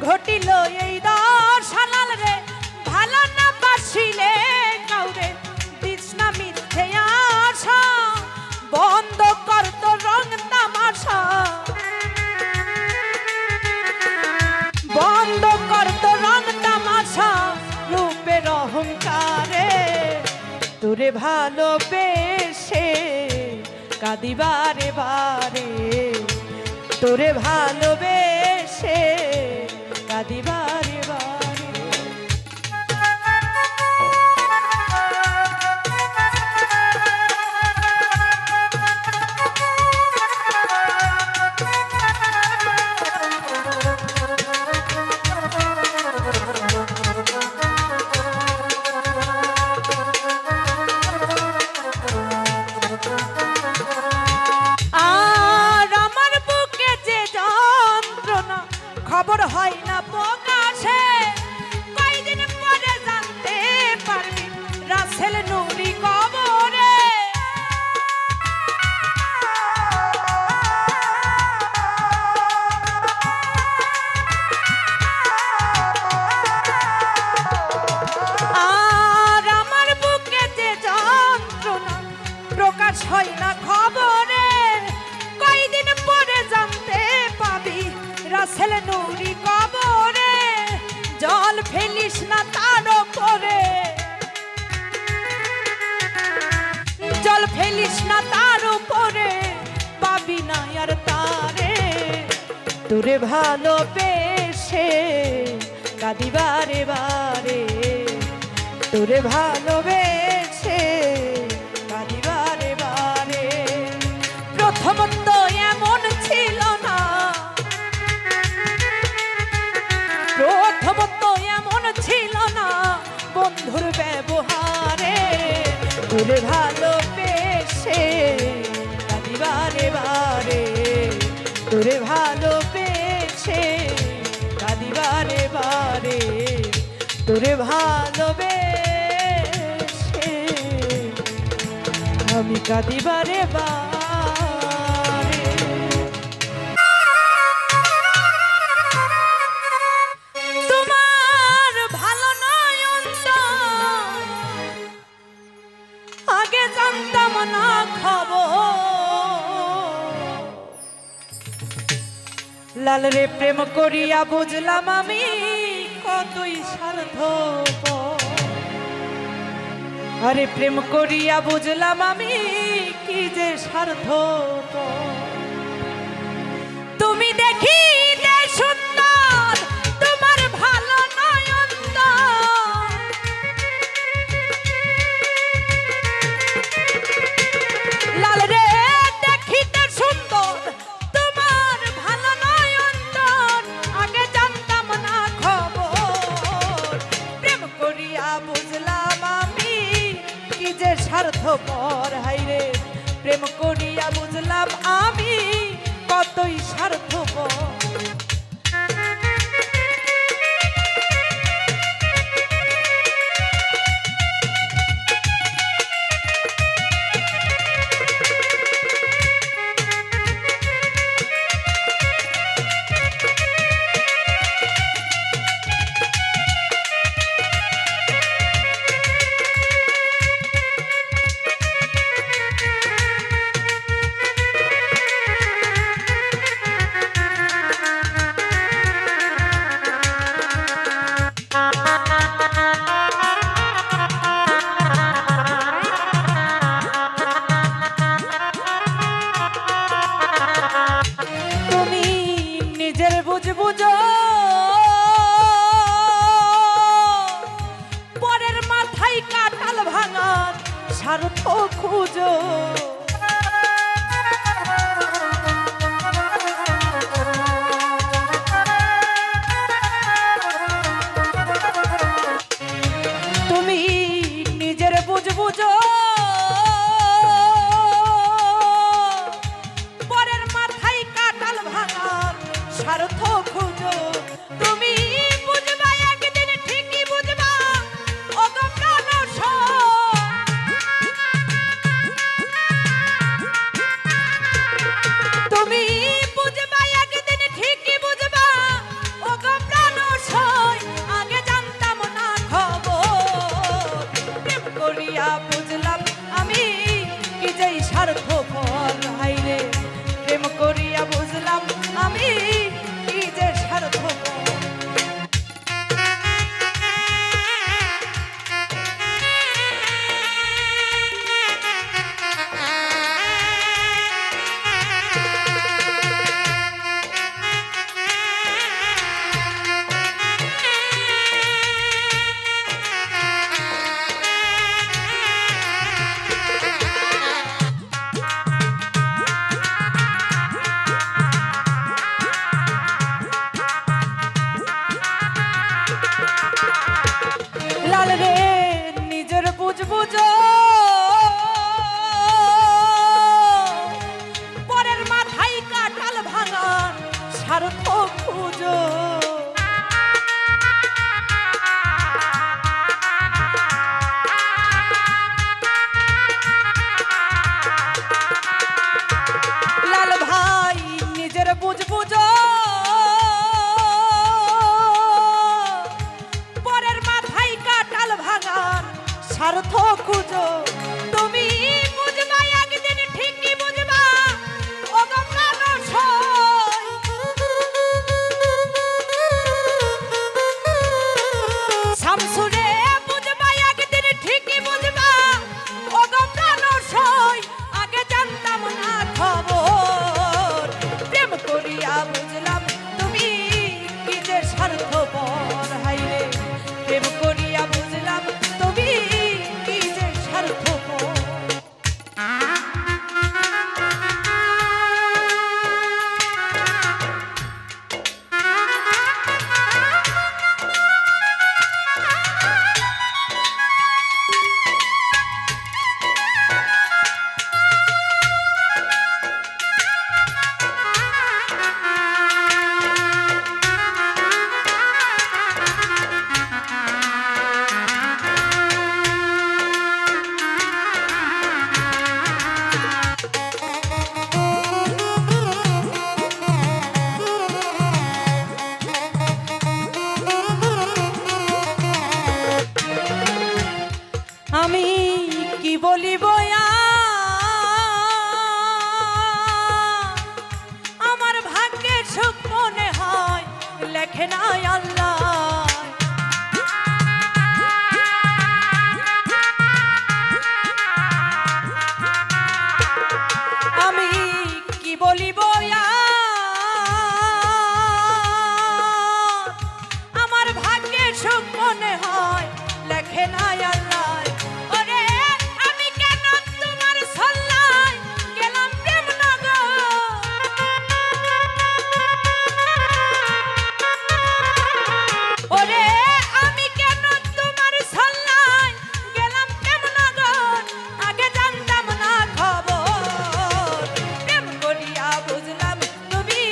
[SPEAKER 2] ঘটিল এই দশালাল রে ভালো না বাসিলে কাউরে তৃষ্ণা মিথ্যে আশা বন্ধ কর তো রং তামাশা তোরে ভালোবেসে কাঁদিবারে বারে, তোরে ভালোবেসে কাঁদিবারে বারে। খবর হয় না প্রকাশে, কয়দিন পরে জানতে পারবি রাসেল নুরি কবরে। আর আমার বুকে যে যন্ত্রণা প্রকাশ হয় না খবরে, কয়দিন পরে জানতে পাবি রাসেল নুরি কবরে। জল ফেলিস না তার উপরে, জল ফেলিস না তার উপরে, পাবি না আর তারে। তোরে ভালোবেসে কাঁদিবারে বারে, তোরে ভালোবেসে কাঁদিবারে বারে। প্রথমত এমন ছিল না, প্রথমত এমন ছিল না বন্ধুর ব্যবহারে। তোরে ভালোবেসে কাঁদিবারে বারে, তোরে ভালোবেসে কাঁদিবারে বারে, তোরে ভালোবেসে আমি কাঁদিবারে বারে। তোমার ভালো নয় আগে জানতাম না খবর। লাল রে প্রেম করিয়া বুঝলাম আমি কতই স্বার্থপর। আরে প্রেম করিয়া বুঝলাম আমি কি যে স্বার্থপর। তুমি দেখিতে সুন্দর, তোমার ভালো নয় লাল রে দেখিতে সুন্দর, তোমার ভালো নয় আগে জানতাম না খবর। প্রেম করিয়া বুঝলাম আমি কি যে স্বার্থপর। হাইরে প্রেম করিয়া বুঝলাম আমি কতই স্বার্থপর। বুঝো পরের মাথায় কাটাল ভাঙার স্বার্থ খুঁজো। তুমি নিজের বুঝো পরের মাথায় কাটাল ভাঙার স্বার্থ খুঁজো। তুমি বুঝবা একদিন ঠিকই বুঝবা ও গো প্রাণ তুমি বুঝবা একদিন ঠিকই বুঝবা ও গো প্রাণ আগে জানতাম না খবর। প্রেম করিয়া বুঝলাম আমি কি যেই স্বার্থপর। হাইরে প্রেম করিয়া বুঝলাম আমি কি যে স্বার্থপর। লেখে নাই আল্লাহ। আমি কি বলিব আমার ভাগ্যে সুখ মনে হয় লেখে নাই আল্লাহ। ওরে আমি কেন তোমার ছল্লায় গেলাম প্রেম নগর। ওরে আমি কেন তোমার ছল্লায় গেলাম প্রেম নগর। আগে জানতাম না খবর। প্রেম করিয়া বুঝলাম তুমি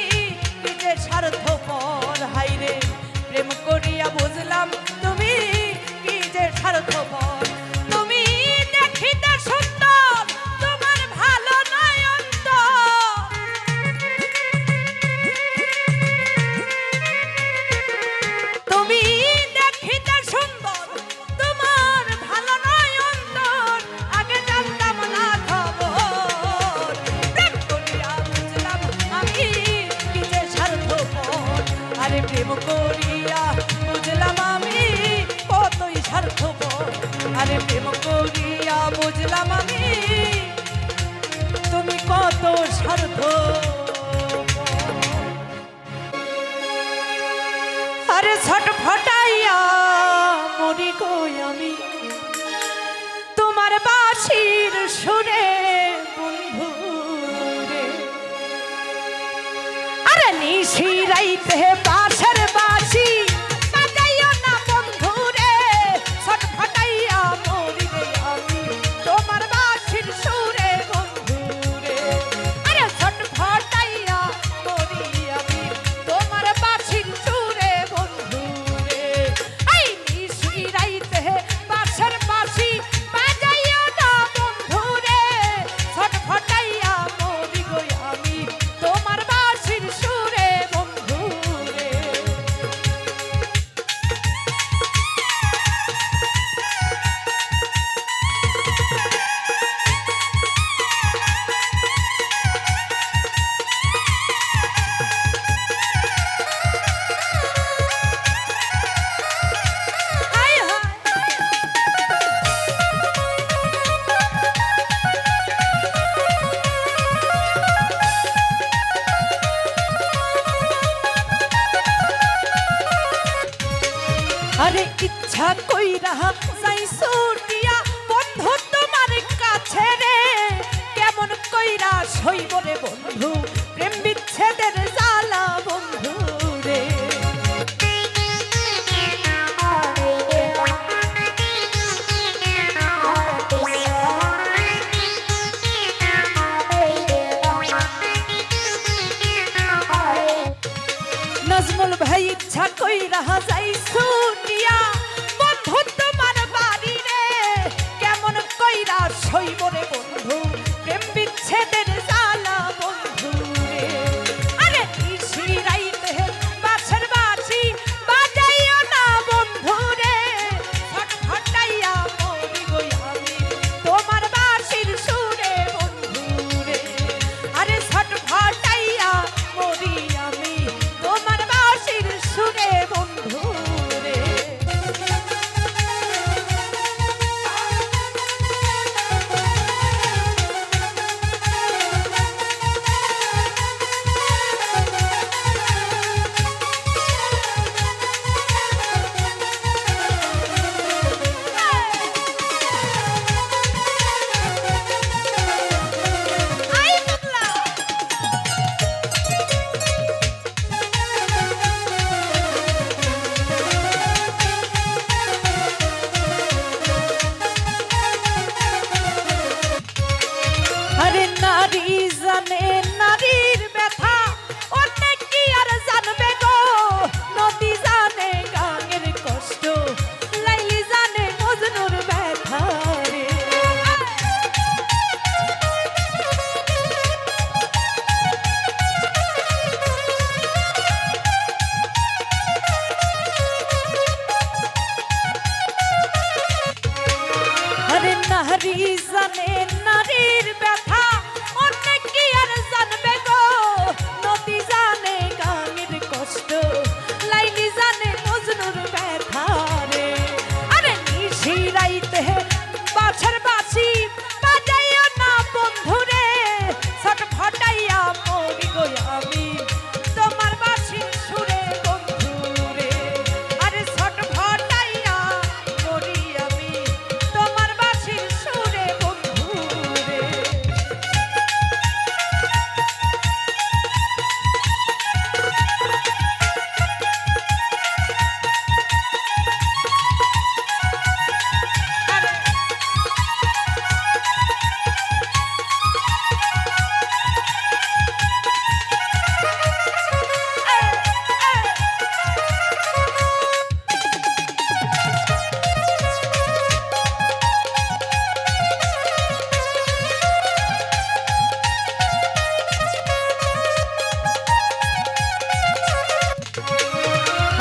[SPEAKER 2] কি যে স্বার্থপর। হাইরে প্রেম করিয়া বুঝলাম তুমি কি যে স্বার্থপর। তুমি দেখিতে সুন্দর তোমার ভালো নয় অন্তর। তুমি দেখিতে সুন্দর তোমার ভালো নয় অন্তর। আগে জানতাম না খবর। প্রেম করিয়া বুঝলাম আমি কি যে স্বার্থপর। আরে প্রেম করিয়া বুঝলাম আমি কতই স্বার্থপর। আরে প্রেম করিয়া বুঝলাম আমি তুমি কত স্বার্থপর। আরে ছটফটাইয়া মরি গো আমি তোমার বাঁশির সুরে বন্ধু রে। আরে নিশিরাইতে বাঁশের বাঁশি বাজাইও না বন্ধু রে। ছটফটাইয়া মরি রে আমি তোমার বাঁশির সুরে বন্ধু রে। আরে ছটফটাইয়া মরি আমি তোমার বাঁশির সুরে বন্ধু রে। এই নিশিরাইতে বাঁশের বাঁশি বাজাইও না বন্ধু রে। ছটফটাইয়া মরি গো আমি তোমার বাঁশির সুরে বন্ধু রে। হায় হায় আরে ইচ্ছা কইরা যাই ছুটিয়া বন্ধু তোমার কাছে রে। কেমন কইরা সইব রে বন্ধু প্রেম বিচ্ছেদের জ্বালা বন্ধু রে। নাজমুল ভাই ইচ্ছা কইরা যাই ছুটিয়া বন্ধু তোমার বাড়ি রে। কেমন কইরা সইব রে বন্ধু প্রেম বিচ্ছেদের জ্বালা বন্ধু রে। আরে নিশিরাইতে বাঁশের বাঁশি বাজাইও না বন্ধু রে। ছটফটাইয়া মরি গো আমি তোমার বাঁশির সুরে বন্ধু রে। আরে ছটফটাইয়া মরি আমি তোমার বাঁশির সুরে বন্ধু রে। আই পাগলা আরে নারী জানে নারীর ব্যথা অনেক কি আর জানবে গো। নদী জানে গাঙের কষ্ট লাইলি জানে মজনুর ব্যথা রে। আরে নারী জানে নারীর ব্যথা অনেক কি আর জানবে গো। নদী জানে গাঙের কষ্ট লাই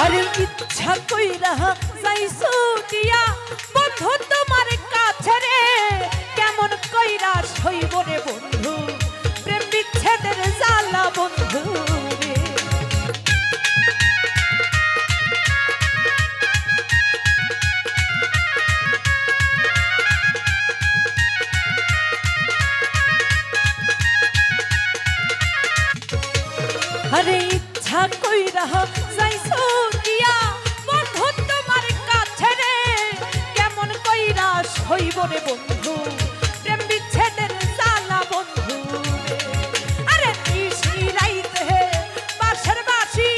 [SPEAKER 2] আরে ইচ্ছা কইরা যাইছো দিয়া বন্ধু তোমার কাছে রে কেমন কইরা সইব রে বন্ধু প্রেম বিচ্ছেদের জ্বালা বন্ধু রে আরে ইচ্ছা কইরা যাইছো দিয়া বন্ধু তোমার কাছে রে কেমন কইরা সইব রে বন্ধু প্রেম বিচ্ছেদের জ্বালা বন্ধু রে আরে নিশি রাইতে বাঁশের বাঁশি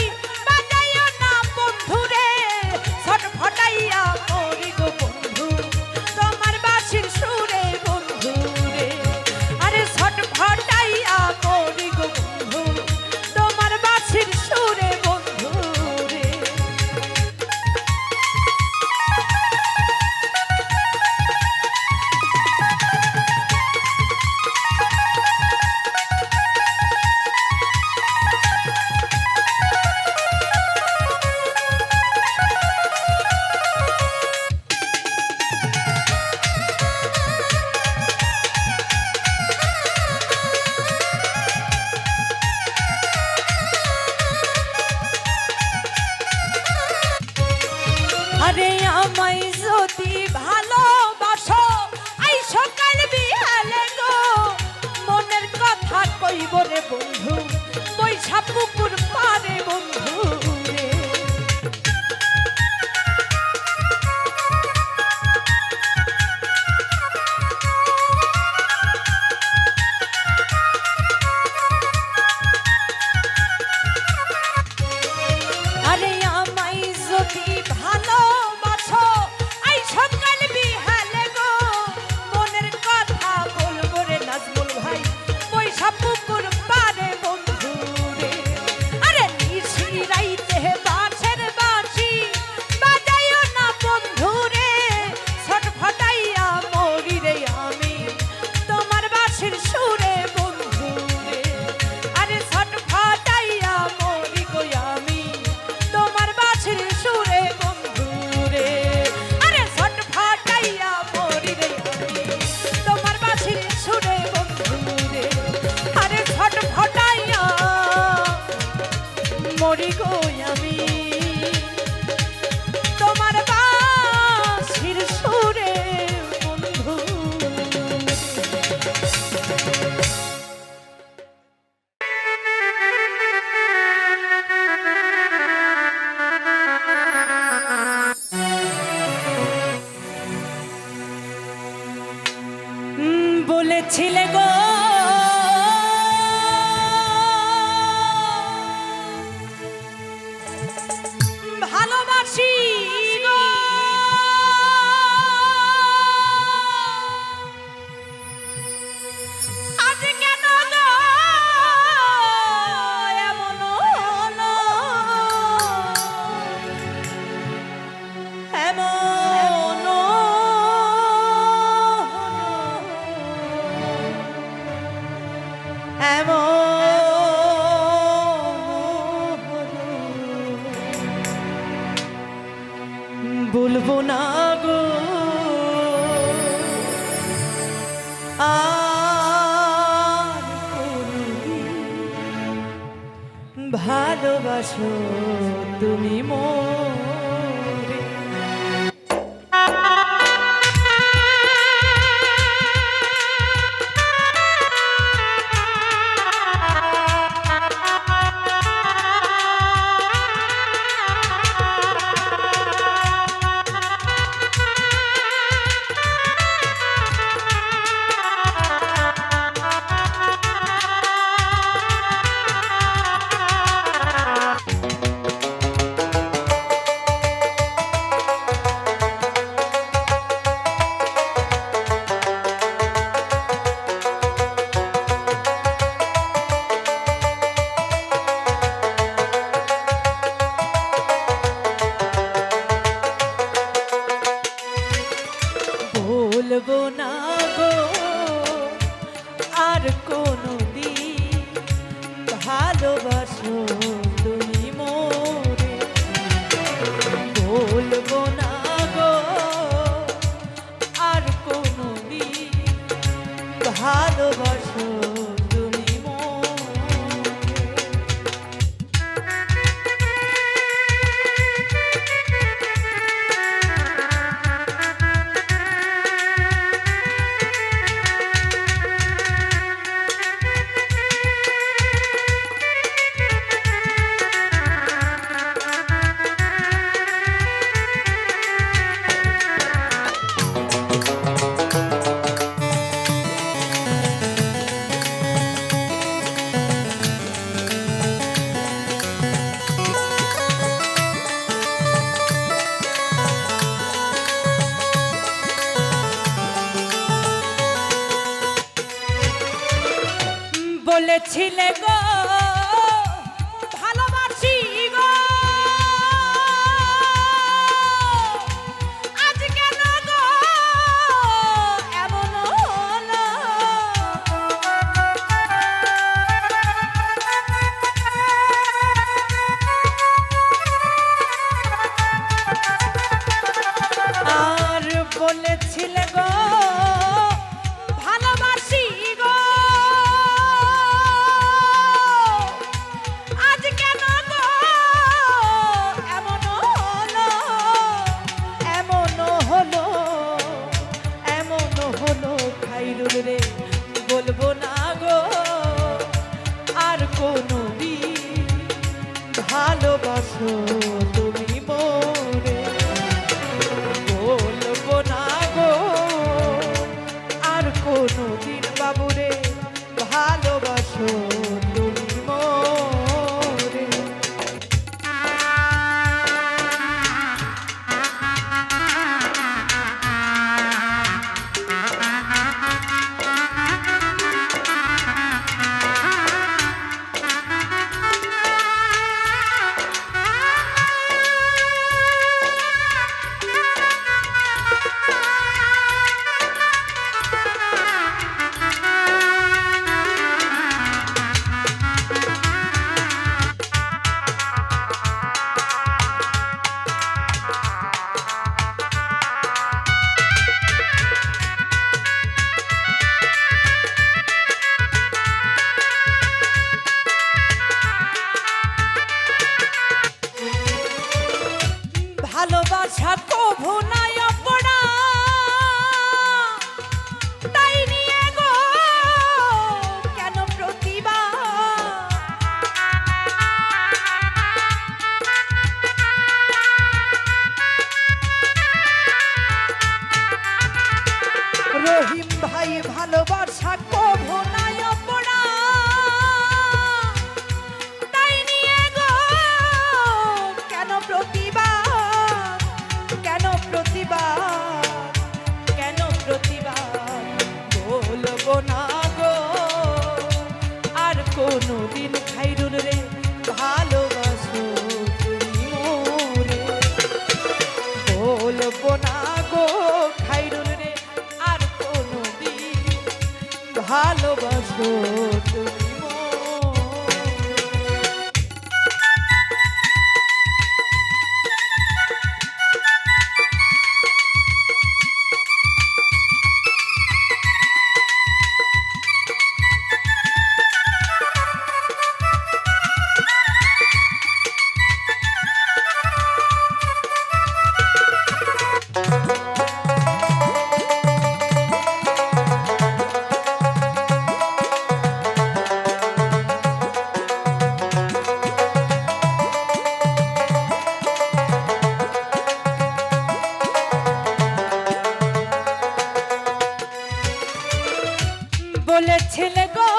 [SPEAKER 2] বাজাইও না বন্ধু রে ছটফটাইয়া মরি গো বন্ধু তোমার বাঁশির সুরে বন্ধু রে আরে ছটফটাইয়া মরি গো বন্ধু তোমার বাঁশির সুরে বন্ধু রে আরে আমায় যদি ভালোবাসো আই সকাল বিহালে গো মনের কথা কইব রে বন্ধু বৈশা পুকুর পারে বন্ধু রে আরে আমায় যদি ভালোবাসো আই সকাল বিহালে গো মনের কথা বলবো রে নাজমুল ভাই পয়সা পুকুর পারে বন্ধু রে আরে নিশি রাইতে বাঁশের বাঁশি বাজাইও না বন্ধু রে ছটফটাইয়া মরি রে আমি তোমার বাঁশির সুরে বন্ধু রে আরে ছটফটাইয়া মরি গো আমি তোমার বাঁশির সুরে বন্ধু রে আরে ছটফটাইয়া মরি রে আমি তোমার বাঁশির সুরে বন্ধু রে আরে ছটফটাইয়া মরি গো আমি তোমার বাঁশির সুরে বন্ধু বলেছিলে গো ভালোবাসি গো আজ কেন গো এমন হলো এমন বলবো না গো আর কোনদিন ভালোবাসো তুমি মোরে বলেছিলে গো ভালোবাসি গো, আজ কেন গো এমন হলো? আর বলেছিলে গো ভালোবাসি গো, আজ কেন গো এমন হলো? এমন হলো, এমন হলো খাইরুল রে, বলবো না গো আর কোনো দিন ভালোবাসো তুমি মোরে, বলবো না গো আর কোনো দিন বাবুরে ভালোবাসো তুমি মোরে। ভালোবাসা কভু নাই অপরা, তাই নিয়ে গো কেন প্রতিবাদ? রহিম ভাই ভালোবাসা কভু নাই অপরা, তাই নিয়ে গো কেন প্রতিবাদ? কেন প্রতিবাদ? কেন প্রতিবাদ? বলবো না গো আর কোনো দিন খাইরুল রে ভালোবাসো তুমি মোরে, বলবো না গো খাইরুল রে আর কোনো দিন ভালোবাসো তুমি মোরে। বলেছিলে গো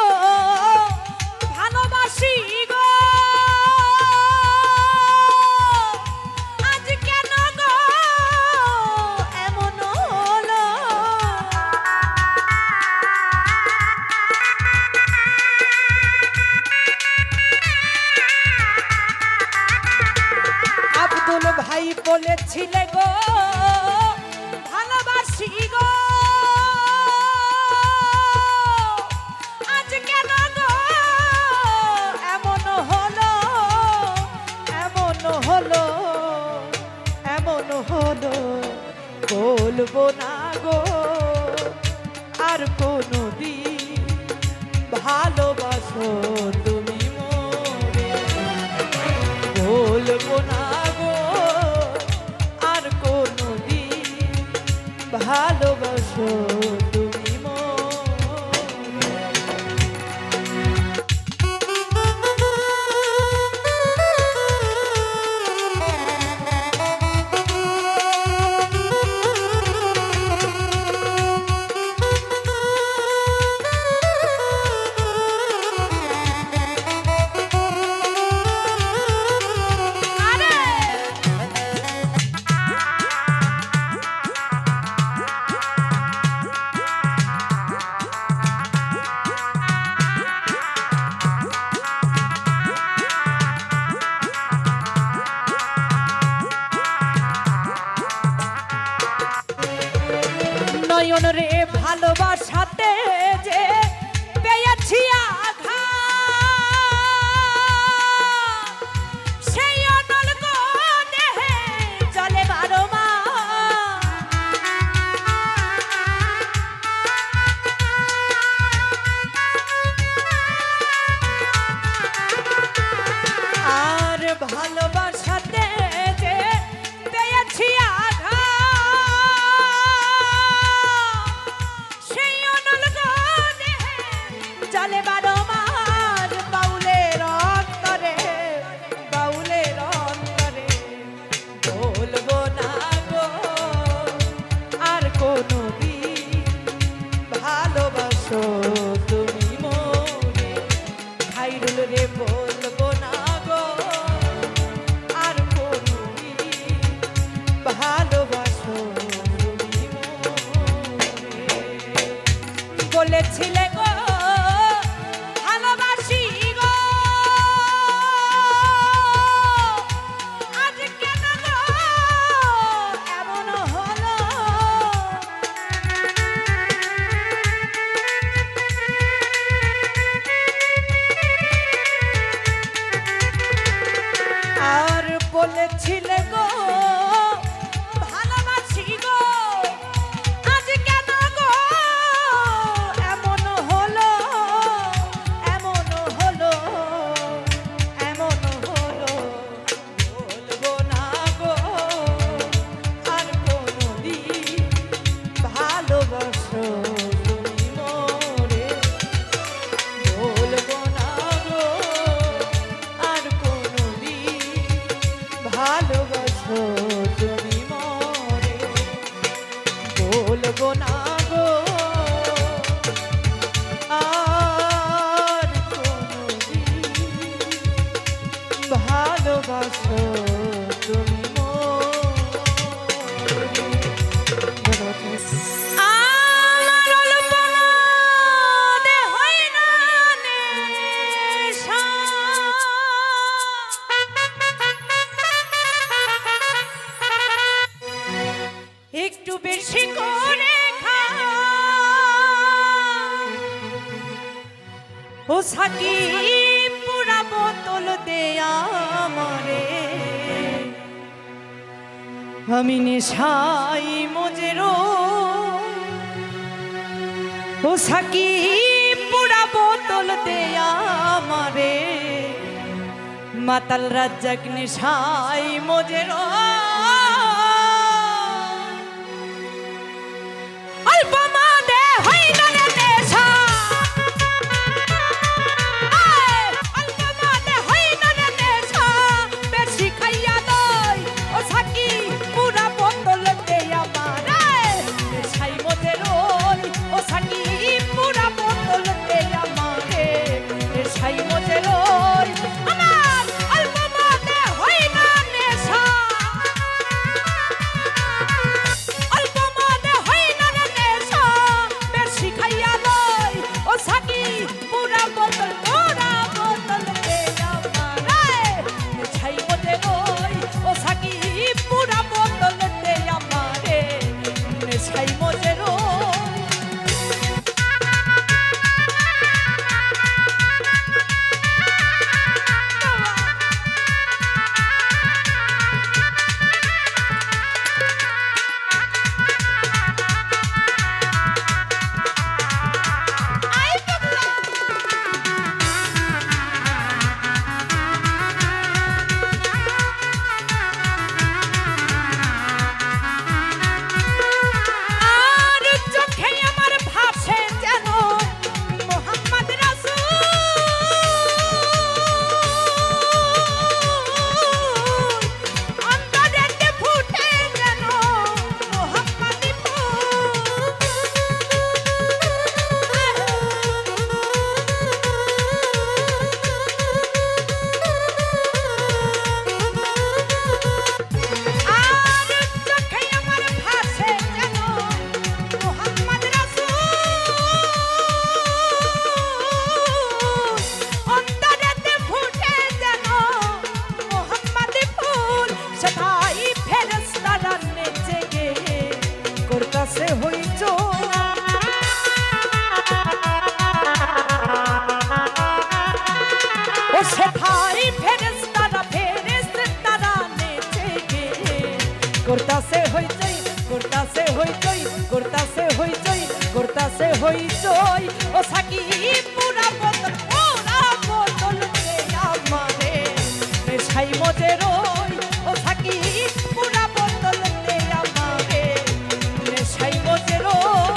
[SPEAKER 2] ভালোবাসি গো, আজ কেন গো এমন হলো? আব্দুল ভাই বলেছিলে গো ভালোবাসি গো, আজ কেন গো এমন হলো? এমন হলো, এমন হলো, বলবো না গো আর কোনো দিন ভালোবাসো তুমি মোরে, বলবো না গো আর কোনো দিন ভালোবাসো তুমি মোরে। নয়ন রে ভালোবাসাতে যে পেয়েছি আঘাত, সেই অনল দেহে জলে বারো আর ভালোবাসাতে যে পেয়েছি আঘাত, সেই অনল দেহে জলে বারো মাস। বাউলের অন্তরে, বাউলের অন্তরে বলবো না গো আর কোনো দিন ভালোবাসো তুমি মনে। খাইরুল রে বলবো না গো আর কোনো দিন ভালোবাসো তুমি মনে। বলেছিলে গো ভালোবাসি গো, আজ কেন গো এমন হলো? আর বলেছিলে গো ভালোবাসি গো, আজ কেন গো এমন হলো, এমন হলো, এমন হলো? বলবো না গো আর কোনোদিন ভালোবাসো তুমি মোরে। বলবো না গো আর কোনোদিন ভালোবাসো তুমি মোরে। বলবো না গো আর কোনোদিন ভালোবাসো তুমি মোরে। আমার অল্পনা দেহই না নেশা, একটু বেশি করে খা ও সাকি পুরা বোতল দেয়া আমারে। আমি নেশাই মজেরো ও সাকি পুরা বোতল দেয়া আমারে। মাতাল রাজ্জাক নেশাই মজেরো অল্প মাদে হই না রে নেশা, অল্প মাদে হই না রে নেশা, বেশি খাইয়া লই ও সাকি পুরা বোতল দেয়া আমারে। নেশাই মজেরোই ও সাকি পুরা বোতল দেয়া আমারে। নেশাই মজেরোই আমার অল্প মাদে হই না নেশা, অল্প মাদে হই না রে নেশা, বেশি খাইয়া করতাছে হইচই করতাছে হইচই করতাছে হইচই করতাছে হইচই ও সাকি পুরা বোতল দে আমারে নেশাই মজে রই ও সাকি পুরা বোতল দে আমারে নেশাই মজে রই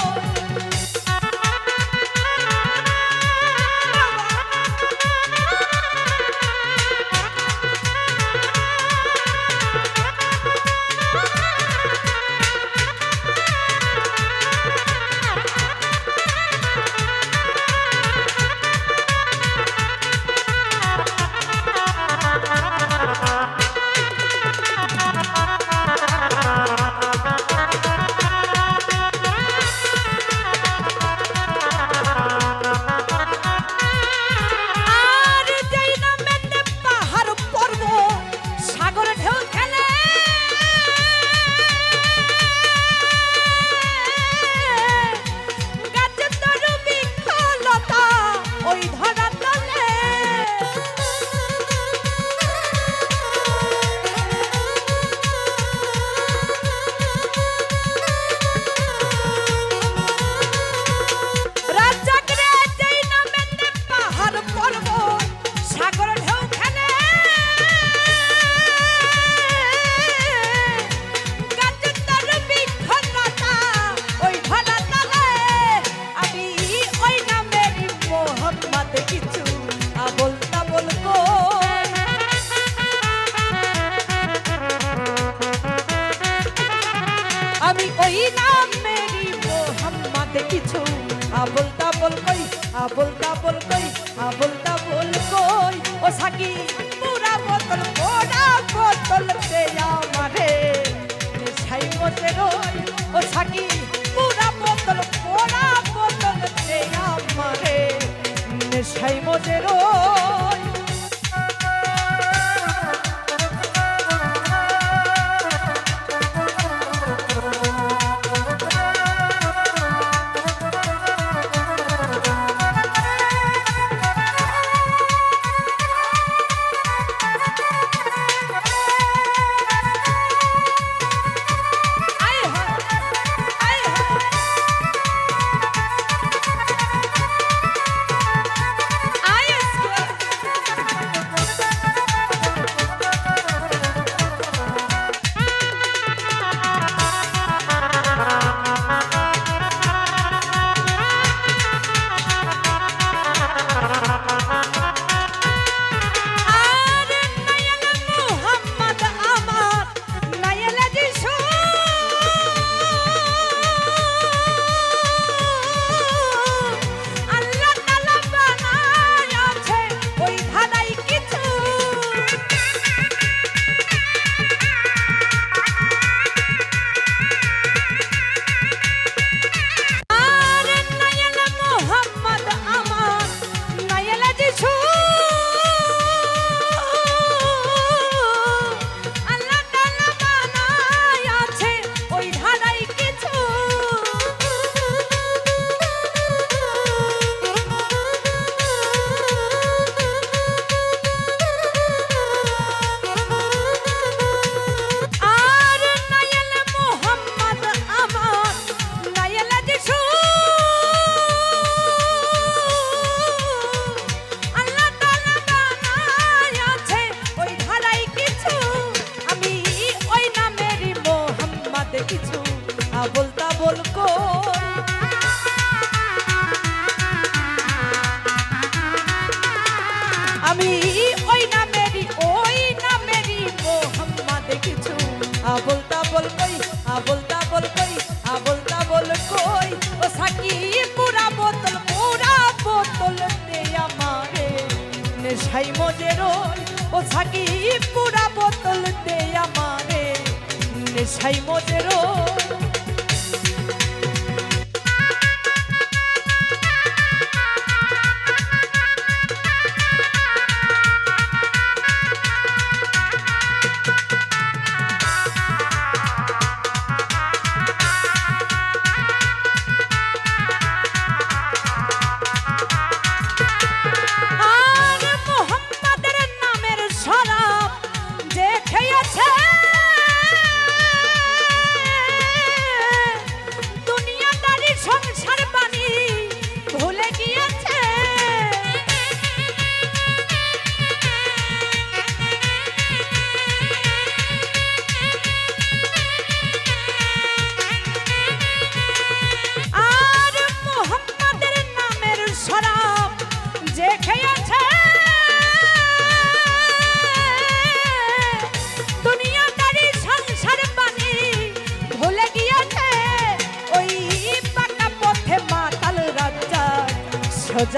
[SPEAKER 2] আমি ওই নাম মেরি মোহাম্মদ কিছু আবল তাবল কই আবল তাবল কই আবল তাবল কই ও সাকি পুরা বোতল দে আমারে নেশাই মজে রই ও সাকি পুরা বোতল দে আমারে নেশাই মজে রই কিছু আবল তাবল কই আমি ওই নামেরই মোহাম্মদ কিছু আবল তাবল কই আবল তাবল কই আবল তাবল কই ও সাকি পুরা বোতল দে আমারে নেশাই মজে রই ও সাকি পুরা বোতল দে আমারে নেশাই মজে রই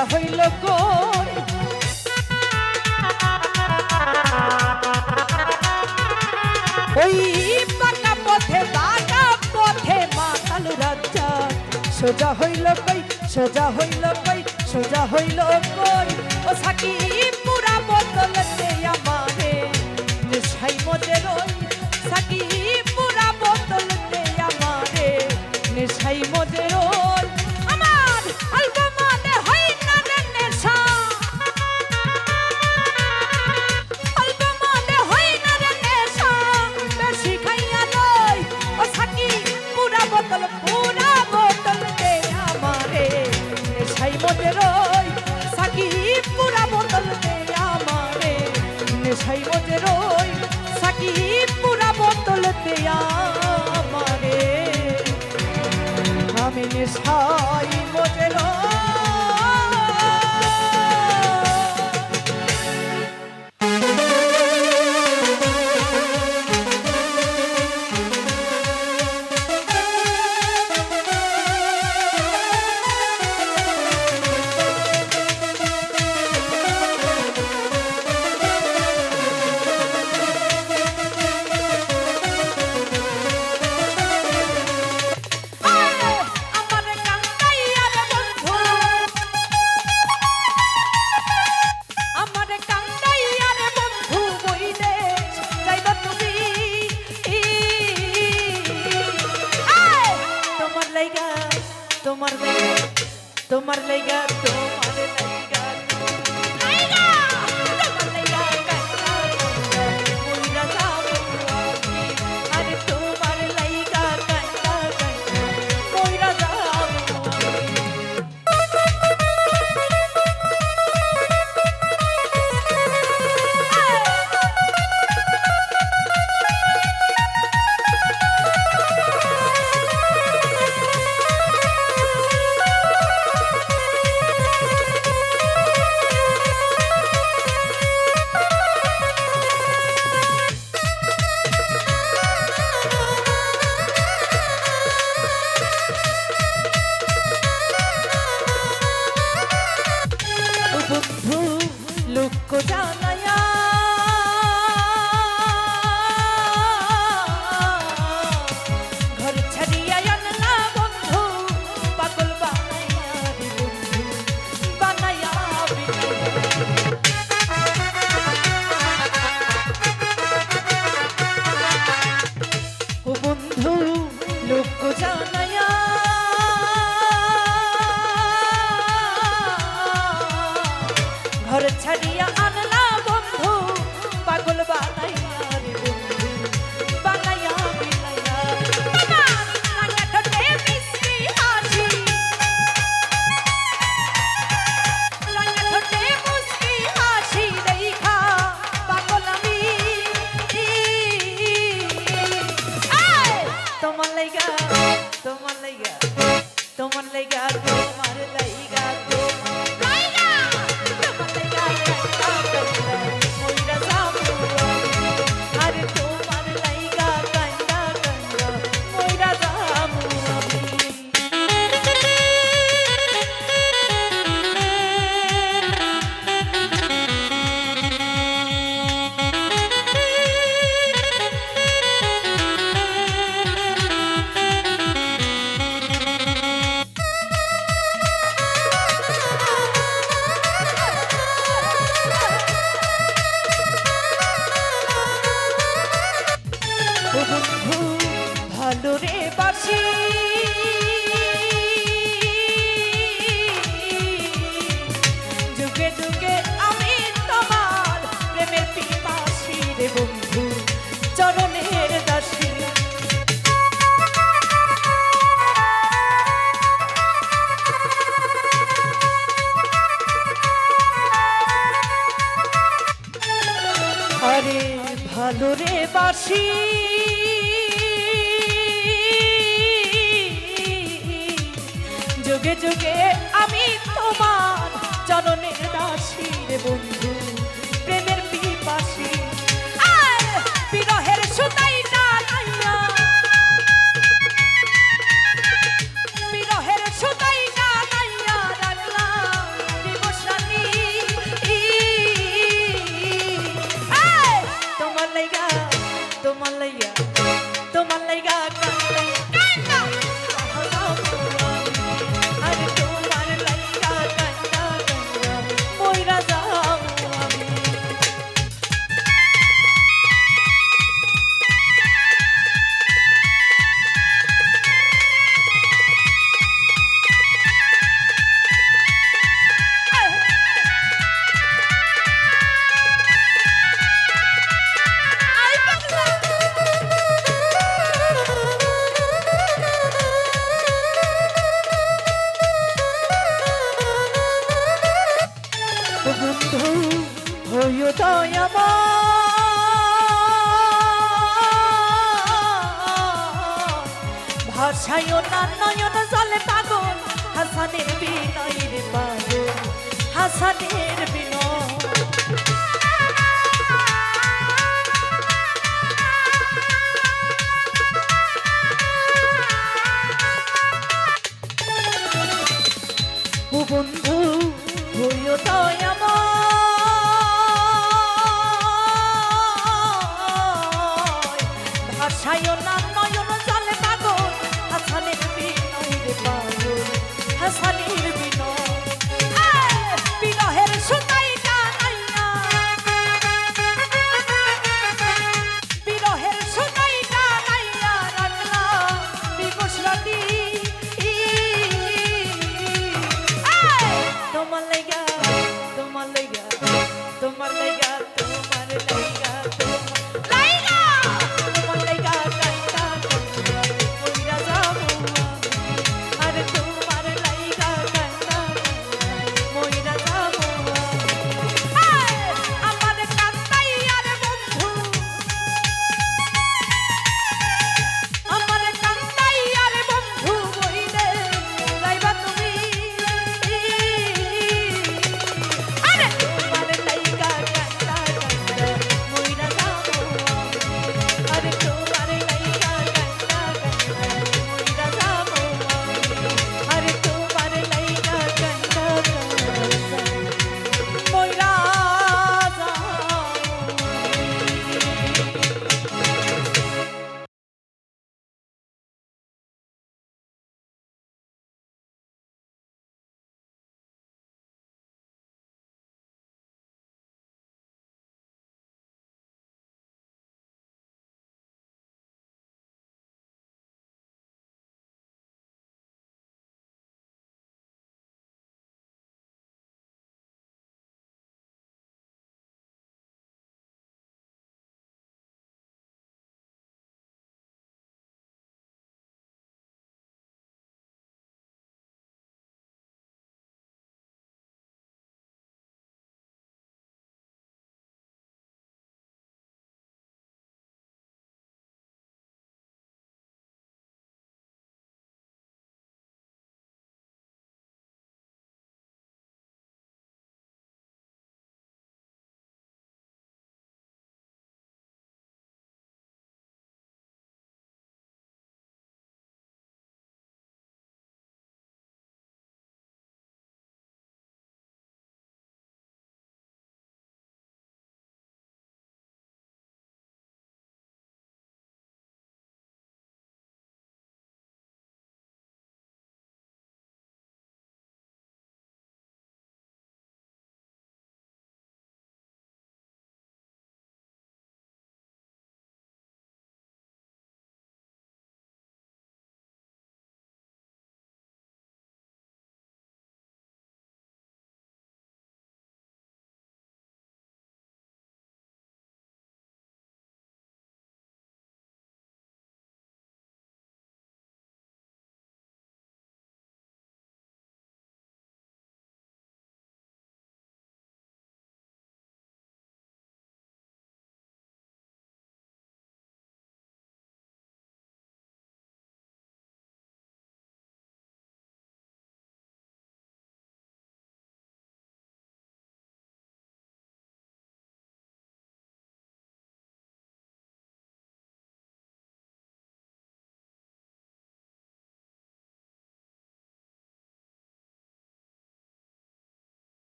[SPEAKER 2] সোজা হইল কই ওই পাকা পথে মাতাল রাজা সোজা হইল কই সোজা হইল কই সোজা হইল কই ও সাকি পুরা বোতল দে আমারে নেশাই মজে রই সাকি পুরা বোতল দে আমারে নেশাই মজে রই আমার অল্প মনে হয় না রে নেশা অল্প মনে হয় না রে নেশা বেশি খাইয়া লই ও সাকি পুরা বোতল দে আমারে নেশাই মজে রই সাকি পুরা বোতল দে আমারে নেশাই মজে রই সাকি পুরা বোতল দে আমারে আমি নেশাই মজে রই তোমার লাইগা তোমার লাইগা তোমার লাইগা মইরা যাবো আমি আরে তোমার লাইগা কান্না মইরা যাবো বন্ধু লোক জানায়া ঘর ছাড়িয়া আনলা বন্ধু পাগল বানাইয়া রে বন্ধু বানাইয়া ও বন্ধু লোক জানায়া ঘর ছাড়িয়া আনলা বন্ধু পাগল বানাইয়া রে বন্ধু বানাইয়া বিলাইয়া রাঙা ঠোঁটে মিষ্টি হাসি রাঙা ঠোঁটে মিষ্টি হাসি দেখা পাগল আমি তোমার লাইগা তোমার লাইগা তোমার লাইগা তোমার লাইগা বন্ধু ভালো রে বাসি যুগে যুগে আমি তোমার প্রেমের পিপাসী রে বন্ধু চরণের দাসী আরে ভালো রে বাসি যুগে যুগে আমি তোমার চরণের দাসী রে বন্ধু প্রেমের পিপাসী বিরহের সুতাই টানাইয়া বিরহের সুতাই টানাইয়া রাখলাম তোমার লাইগা কান্দাই আরে তোমার লাইগা কান্দা কান্দা মইরা যাও আমি বন্ধু হইও দয়াময় ভাষায়ও না নয়ন জলে পাগল হাসানের বিনয়ের পাগল হাসানের বিনয়